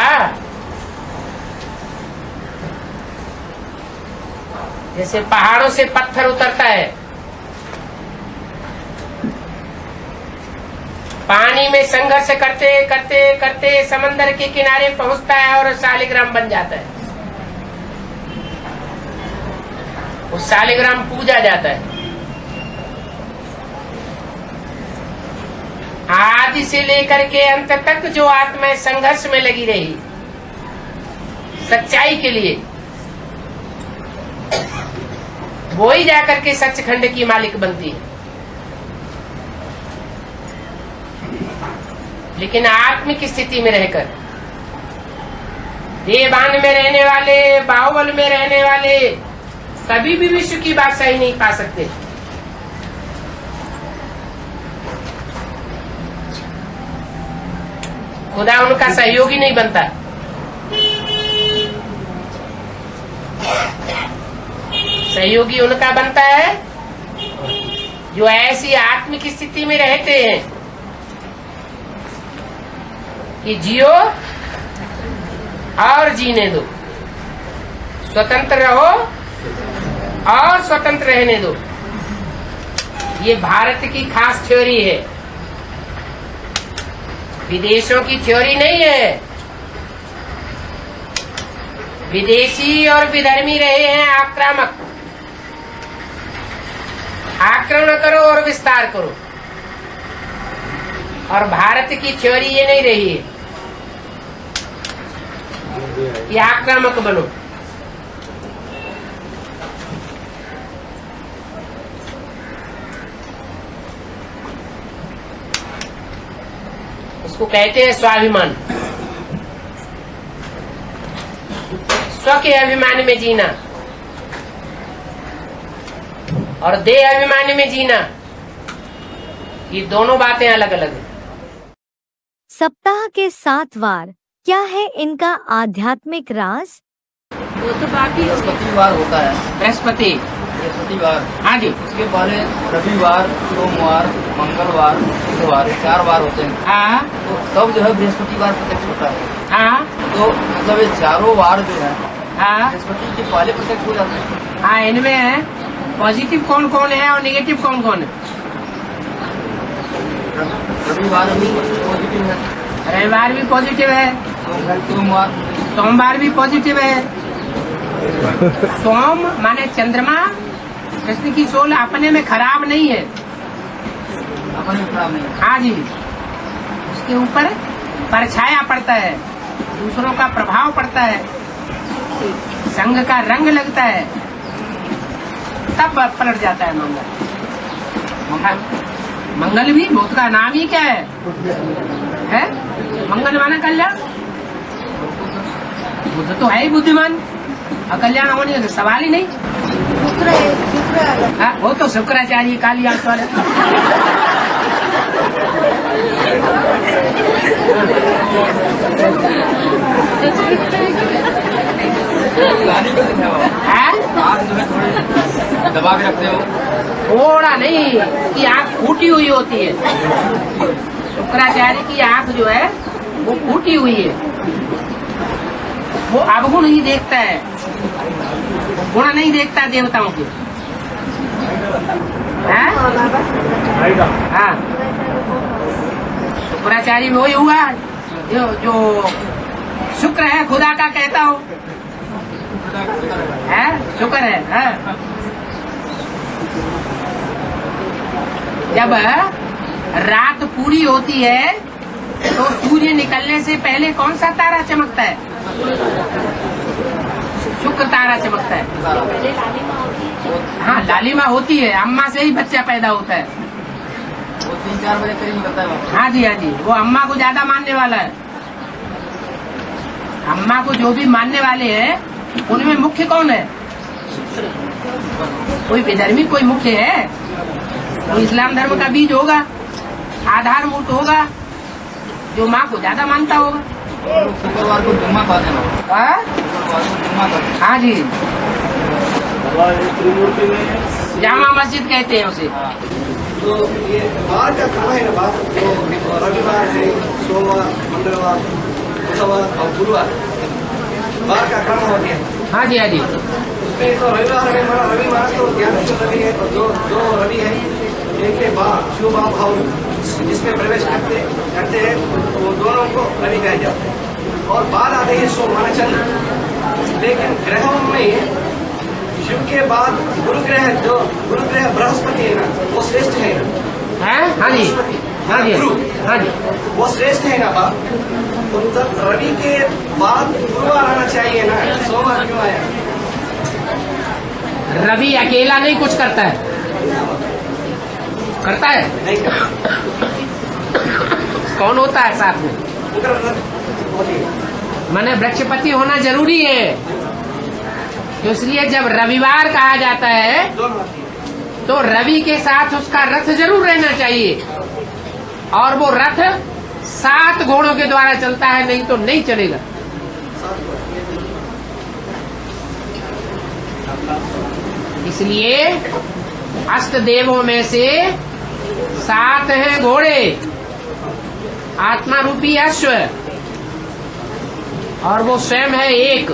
S3: जैसे पहाड़ों से पत्थर उतरता है, पानी में संघर्ष करते करते करते समंदर के किनारे पहुंचता है और शालिग्राम बन जाता है। वो शालिग्राम पूजा जाता है। आदि से लेकर के अंत तक जो आत्माएं संघर्ष में लगी रही सच्चाई के लिए, वो ही जाकर के सचखंड की मालिक बनती है। लेकिन आत्मिक स्थिति में रहकर, देवान में रहने वाले, बाहुबल में रहने वाले कभी भी विश्व की बादशाही नहीं पा सकते। खुदा उनका सहयोगी नहीं बनता। सहयोगी उनका बनता है जो ऐसी आत्मिक स्थिति में रहते हैं कि जियो और जीने दो, स्वतंत्र रहो और स्वतंत्र रहने दो। ये भारत की खास थ्योरी है, विदेशों की थ्योरी नहीं है। विदेशी और विधर्मी रहे हैं आक्रामक, आक्रमण करो और विस्तार करो। और भारत की थ्योरी ये नहीं रही है ये आक्रामक बनो। उसको कहते हैं स्वाभिमान। स्व के अभिमान में जीना और देह अभिमान में जीना, ये दोनों बातें अलग अलग हैं।
S1: सप्ताह के 7 वार क्या है इनका आध्यात्मिक राज?
S6: वो तो बाकी
S5: बृहस्पतिवार होता है। बृहस्पतिवार,
S3: हाँ जी।
S5: उसके पहले रविवार, सोमवार, मंगलवार, बुधवार, 4 वार होते हैं।
S3: हाँ
S5: तो सब जो है बृहस्पतिवार प्रत्यक्ष होता है।
S3: हाँ
S5: तो मतलब ये 4 वार जो है
S3: हाँ
S5: बृहस्पति के पहले प्रत्यक्ष हो जाते हैं।
S3: हाँ, इनमें पॉजिटिव कौन कौन है और नेगेटिव कौन कौन है?
S5: रविवार भी पॉजिटिव है,
S3: रविवार भी पॉजिटिव है,
S5: सोमवार
S3: भी पॉजिटिव है। सोम माने चंद्रमा, कृष्ण की सोल अपने में खराब नहीं है, हाँ जी, उसके ऊपर परछाया पड़ता है, दूसरों का प्रभाव पड़ता है, संग का रंग लगता है, तब पलट जाता है मंगल। मंगल भी बुद्ध का नाम ही क्या है? मंगल माना कल्याण। बुद्ध तो है ही बुद्धिमान, और कल्याण होने का सवाल ही नहीं। हाँ, वो तो शुक्राचार्य काली आंख वाले।
S4: दबा के रखते हो?
S3: थोड़ा नहीं, कि आंख फूटी हुई होती है। शुक्राचार्य की आंख जो है वो फूटी हुई है, वो अवगुण ही देखता है, गुण नहीं देखता देवताओं के। हाँ, शुक्राचार्य में वही हुआ जो शुक्र है खुदा का कहता हो, शुक्र है। जब रात पूरी होती है तो सूर्य निकलने से पहले कौन सा तारा चमकता है? शुक्र तारा चमकता है। हाँ, लालिमा होती है, अम्मा से ही बच्चा पैदा होता है।
S4: वो 3-4 बजे करीब निकलता है।
S3: हाँ जी, हाँ जी, वो अम्मा को ज्यादा मानने वाला है। अम्मा को जो भी मानने वाले हैं उनमें मुख्य कौन है? कोई विधर्मी कोई मुख्य है? तो इस्लाम धर्म का बीज होगा, आधार मूर्त होगा, जो माँ को ज्यादा मानता होगा।
S4: शुक्रवार को जुम्मा कहते हैं।
S3: हाँ जी, जामा मस्जिद कहते हैं उसे।
S5: तो ये बार का कहाँ है ना बात, तो रविवार है, सोमवार, मंगलवार, बुधवार और गुरुवार बार का क्रम होती है।
S3: हाँ जी, हाँ जी,
S5: उसमें तो रविवार में रविवार तो ज्ञान रवि है, तो जो रवि है एक के बाद शुभ भाव जिसमें प्रवेश करते हैं तो वो दोनों को रवि कहा जाता है। और बाद आते हैं सोम माना चंद्र। लेकिन ग्रहों में शिव के बाद गुरु ग्रह बृहस्पति है ना, वो श्रेष्ठ है ना।
S3: हाँ जी, हाँ जी,
S5: गुरु,
S3: हाँ जी,
S5: वो श्रेष्ठ है ना बाप। तो तब रवि के बाद गुरुवार आना चाहिए ना, सोमवार क्यों आया?
S3: रवि अकेला नहीं कुछ करता है, करता है
S5: नहीं
S3: कौन होता है साथ में? माने वृक्षपति होना जरूरी है, तो इसलिए जब रविवार कहा जाता है तो रवि के साथ उसका रथ जरूर रहना चाहिए, और वो रथ 7 घोड़ों के द्वारा चलता है, नहीं तो नहीं चलेगा। इसलिए अष्ट देवों में से 7 हैं घोड़े, आत्मा रूपी अश्व, और वो स्वयं है एक।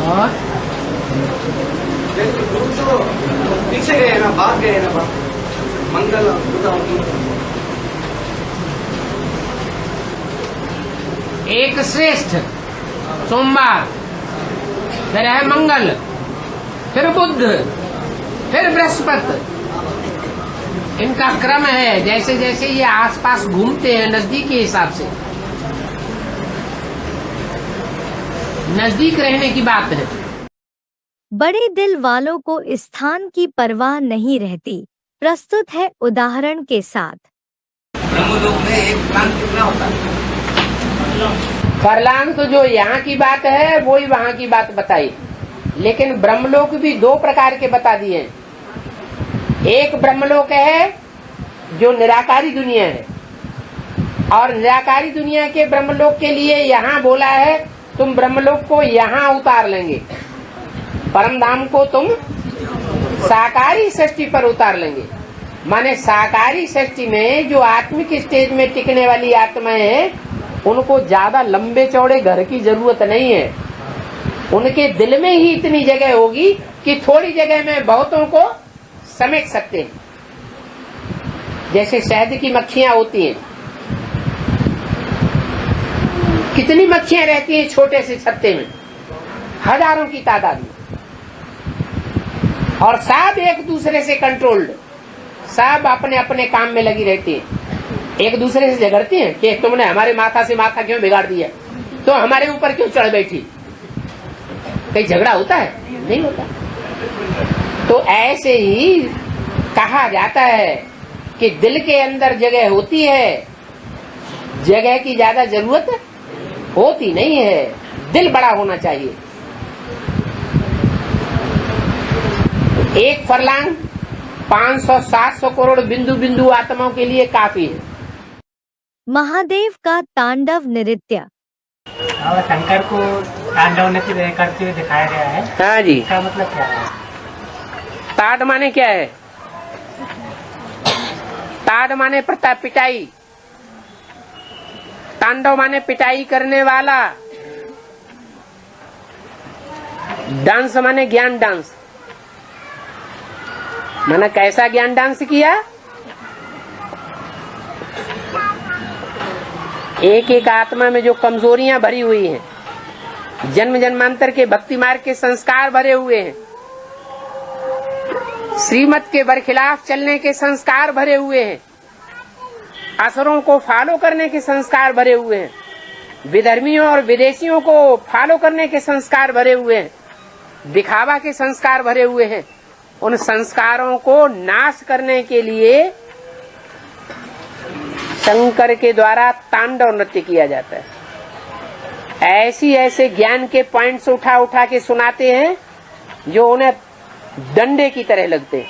S3: और
S5: गुरु तो पीछे गए ना, बाद गए ना बाप। मंगल
S3: एक श्रेष्ठ सोमवार, फिर है मंगल, फिर बुध, फिर बृहस्पति। इनका क्रम है, जैसे जैसे ये आसपास घूमते हैं नजदीक के हिसाब से। नजदीक रहने की बात है।
S1: बड़े दिल वालों को स्थान की परवाह नहीं रहती। प्रस्तुत है उदाहरण के साथ।
S4: ब्रह्मलोक में एक फलांग कितना होता है?
S3: फरलांग तो जो यहाँ की बात है वो ही वहाँ की बात बताई, लेकिन ब्रह्मलोक भी 2 प्रकार के बता दिए। एक ब्रह्मलोक है जो निराकारी दुनिया है, और निराकारी दुनिया के ब्रह्मलोक के लिए यहाँ बोला है तुम ब्रह्मलोक को यहाँ उतार लेंगे, परम धाम को तुम साकारी सृष्टि पर उतार लेंगे। माने साकारी सृष्टि में जो आत्मिक स्टेज में टिकने वाली आत्माएं हैं उनको ज्यादा लंबे चौड़े घर की जरूरत नहीं है। उनके दिल में ही इतनी जगह होगी कि थोड़ी जगह में बहुतों को समेट सकते हैं। जैसे शहद की मक्खियां होती हैं, कितनी मक्खियां रहती हैं छोटे से छत्ते में, हजारों की तादाद में, और सब एक दूसरे से कंट्रोल्ड, सब अपने अपने काम में लगी रहती है, एक दूसरे से झगड़ती हैं कि तुमने हमारे माथा से माथा क्यों बिगाड़ दिया, तो हमारे ऊपर क्यों चढ़ बैठी। कहीं झगड़ा होता है? नहीं होता। तो ऐसे ही कहा जाता है कि दिल के अंदर जगह होती है, जगह की ज्यादा जरूरत होती नहीं है, दिल बड़ा होना चाहिए। एक फरलांग 500-700 करोड़ बिंदु बिंदु आत्माओं के लिए काफी है।
S1: महादेव का तांडव नृत्य।
S2: शंकर को तांडव नृत्य करते हुए दिखाया गया है।
S3: हाँ जी।
S2: इसका मतलब क्या है?
S3: ताड़ माने क्या है? ताड़ माने प्रताप, पिटाई। तांडव माने पिटाई करने वाला। डांस माने ज्ञान डांस। मैंने कैसा ज्ञान डांस किया? एक एक आत्मा में जो कमजोरियां भरी हुई हैं, जन्म जन्मांतर के भक्ति मार्ग के संस्कार भरे हुए हैं, श्रीमत के बरखिलाफ चलने के संस्कार भरे हुए हैं, असुरों को फॉलो करने के संस्कार भरे हुए हैं, विधर्मियों और विदेशियों को फॉलो करने के संस्कार भरे हुए हैं, दिखावा के संस्कार भरे हुए हैं, उन संस्कारों को नाश करने के लिए शंकर के द्वारा तांडव नृत्य किया जाता है। ऐसे ज्ञान के पॉइंट्स उठा उठा के सुनाते हैं जो उन्हें डंडे की तरह लगते हैं,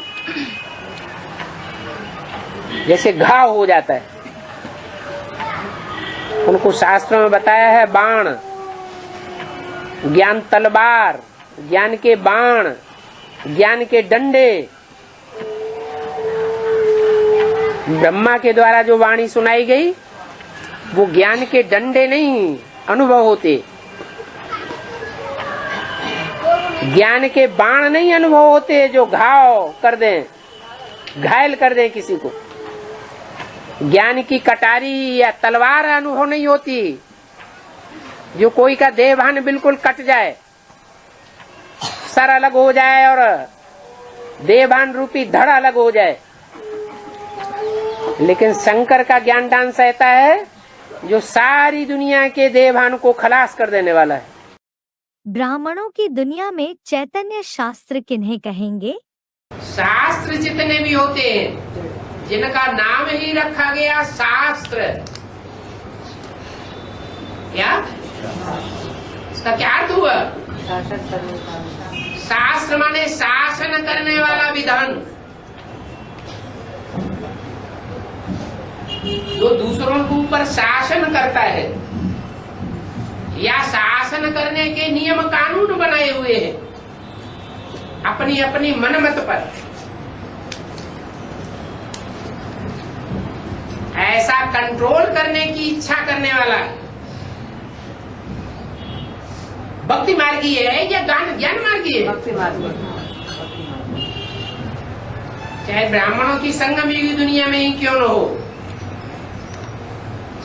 S3: जैसे घाव हो जाता है। उनको शास्त्रों में बताया है बाण, ज्ञान तलवार, ज्ञान के बाण, ज्ञान के डंडे। ब्रह्मा के द्वारा जो वाणी सुनाई गई वो ज्ञान के डंडे नहीं अनुभव होते, ज्ञान के बाण नहीं अनुभव होते जो घाव कर दें, घायल कर दें किसी को। ज्ञान की कटारी या तलवार अनुभव नहीं होती जो कोई का देहभान बिल्कुल कट जाए, सर अलग हो जाए और देहभान रूपी धड़ अलग हो जाए। लेकिन शंकर का ज्ञान डांस ऐसा है जो सारी दुनिया के देहभान को खलास कर देने वाला है।
S1: ब्राह्मणों की दुनिया में चैतन्य शास्त्र किन्हें कहेंगे?
S3: शास्त्र जितने भी होते हैं जिनका नाम ही रखा गया शास्त्र, क्या इसका क्या अर्थ हुआ? शास्त्र माने शासन करने वाला विधान, जो दूसरों के ऊपर शासन करता है या शासन करने के नियम कानून बनाए हुए हैं अपनी अपनी मनमत पर, ऐसा कंट्रोल करने की इच्छा करने वाला भक्ति मार्गी है या ज्ञान मार्गी है? भक्ति मार्गी। चाहे ब्राह्मणों की संगम युगी दुनिया में ही क्यों न हो,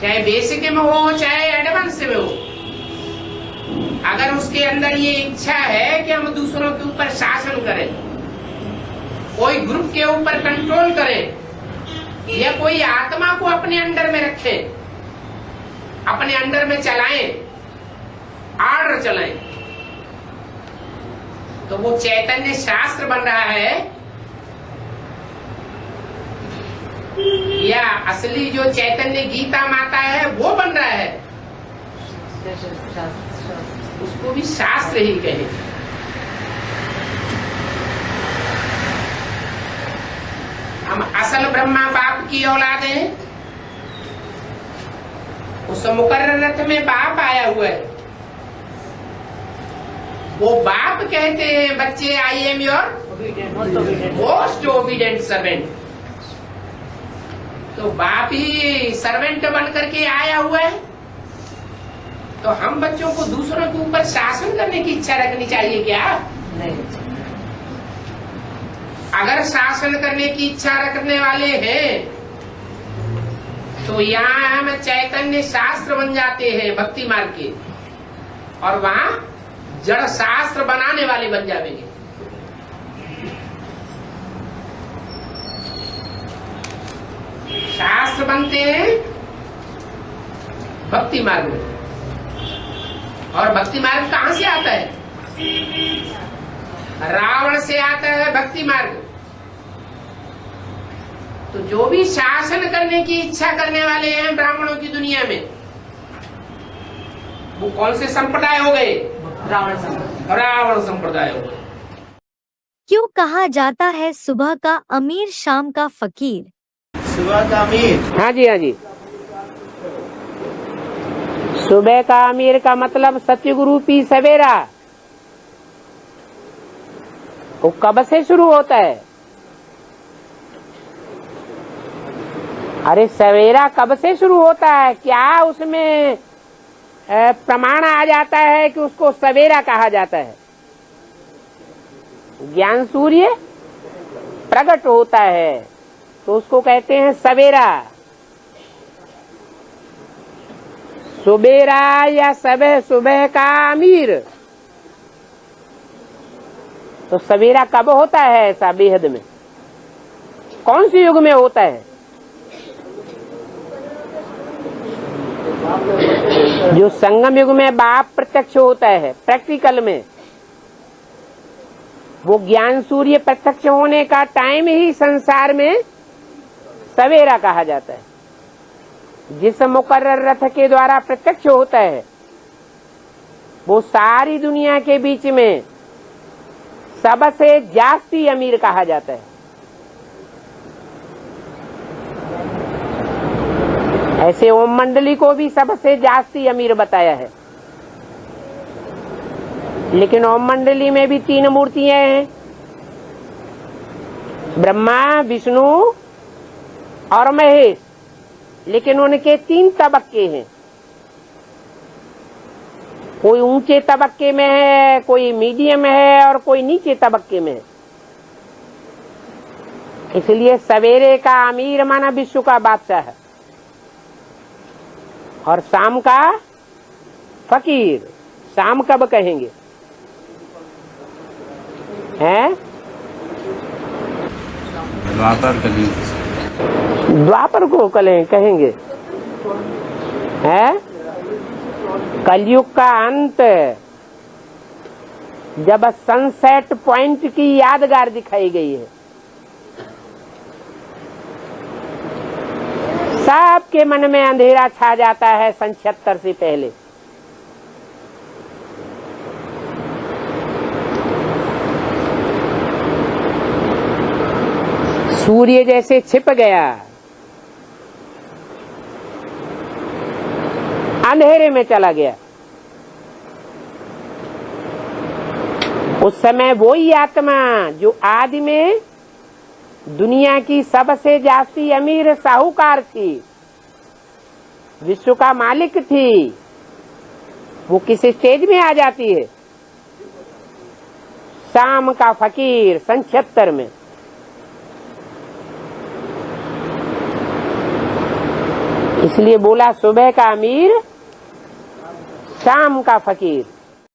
S3: चाहे बेसिक में हो चाहे एडवांस में हो, अगर उसके अंदर ये इच्छा है कि हम दूसरों के ऊपर शासन करें, कोई ग्रुप के ऊपर कंट्रोल करें या कोई आत्मा को अपने अंडर में रखें, अपने अंडर में चलाएं, आर्डर चलाएं, तो वो चैतन्य शास्त्र बन रहा है या असली जो चैतन्य गीता माता है वो बन रहा है? उसको भी शास्त्र ही कहे। हम असल ब्रह्मा बाप की औलाद हैं। उस मुकर्रर रथ में बाप आया हुआ है, वो बाप कहते हैं बच्चे I am your most obedient servant. तो बाप ही सर्वेंट बन करके आया हुआ है, तो हम बच्चों को दूसरों के ऊपर शासन करने की इच्छा रखनी चाहिए क्या? नहीं। अगर शासन करने की इच्छा रखने वाले हैं तो यहाँ हम चैतन्य शास्त्र बन जाते हैं भक्ति मार्ग के, और वहाँ जड़ शास्त्र बनाने वाले बन जाएंगे। दास बनते हैं भक्ति मार्ग में। और भक्ति मार्ग कहां से आता है? रावण से आता है भक्ति मार्ग। तो जो भी शासन करने की इच्छा करने वाले हैं ब्राह्मणों की दुनिया में, वो कौन से संप्रदाय हो गए? रावण संप्रदाय हो गए।
S1: क्यों कहा जाता है सुबह का अमीर शाम का फकीर?
S5: सुबह का अमीर,
S3: हाँ जी, हाँ जी। सुबह का अमीर का मतलब सतयुग पी सवेरा। वो कब से शुरू होता है? अरे सवेरा कब से शुरू होता है? क्या उसमें प्रमाण आ जाता है कि उसको सवेरा कहा जाता है? ज्ञान सूर्य प्रकट होता है तो उसको कहते हैं सवेरा। सुबेरा या सुबह, सुबह का अमीर। तो सवेरा कब होता है ऐसा बेहद में? कौन से युग में होता है? जो संगम युग में बाप प्रत्यक्ष होता है प्रैक्टिकल में, वो ज्ञान सूर्य प्रत्यक्ष होने का टाइम ही संसार में सवेरा कहा जाता है। जिस मुकर्रर रथ के द्वारा प्रत्यक्ष होता है वो सारी दुनिया के बीच में सबसे जास्ती अमीर कहा जाता है। ऐसे ओम मंडली को भी सबसे जास्ती अमीर बताया है। लेकिन ओम मंडली में भी 3 मूर्तियां हैं, ब्रह्मा, विष्णु और महेश। लेकिन उनके 3 तबक्के हैं। कोई ऊंचे तबक्के में है, कोई मीडियम है और कोई नीचे तबक्के में है। इसलिए सवेरे का अमीर माना विश्व का बादशाह है और शाम का फकीर। शाम कब कहेंगे? हैं? द्वापर को कहेंगे। हैं? कलयुग का अंत, जब सनसेट पॉइंट की यादगार दिखाई गई है। सबके मन में अंधेरा छा जाता है सन 76 से पहले। सूर्य जैसे छिप गया, अंधेरे में चला गया। उस समय वही आत्मा जो आदि में दुनिया की सबसे जास्ती अमीर साहूकार थी, विश्व का मालिक थी, वो किस स्टेज में आ जाती है? शाम का फकीर सन 76 में। इसलिए बोला सुबह का अमीर, शाम का फकीर।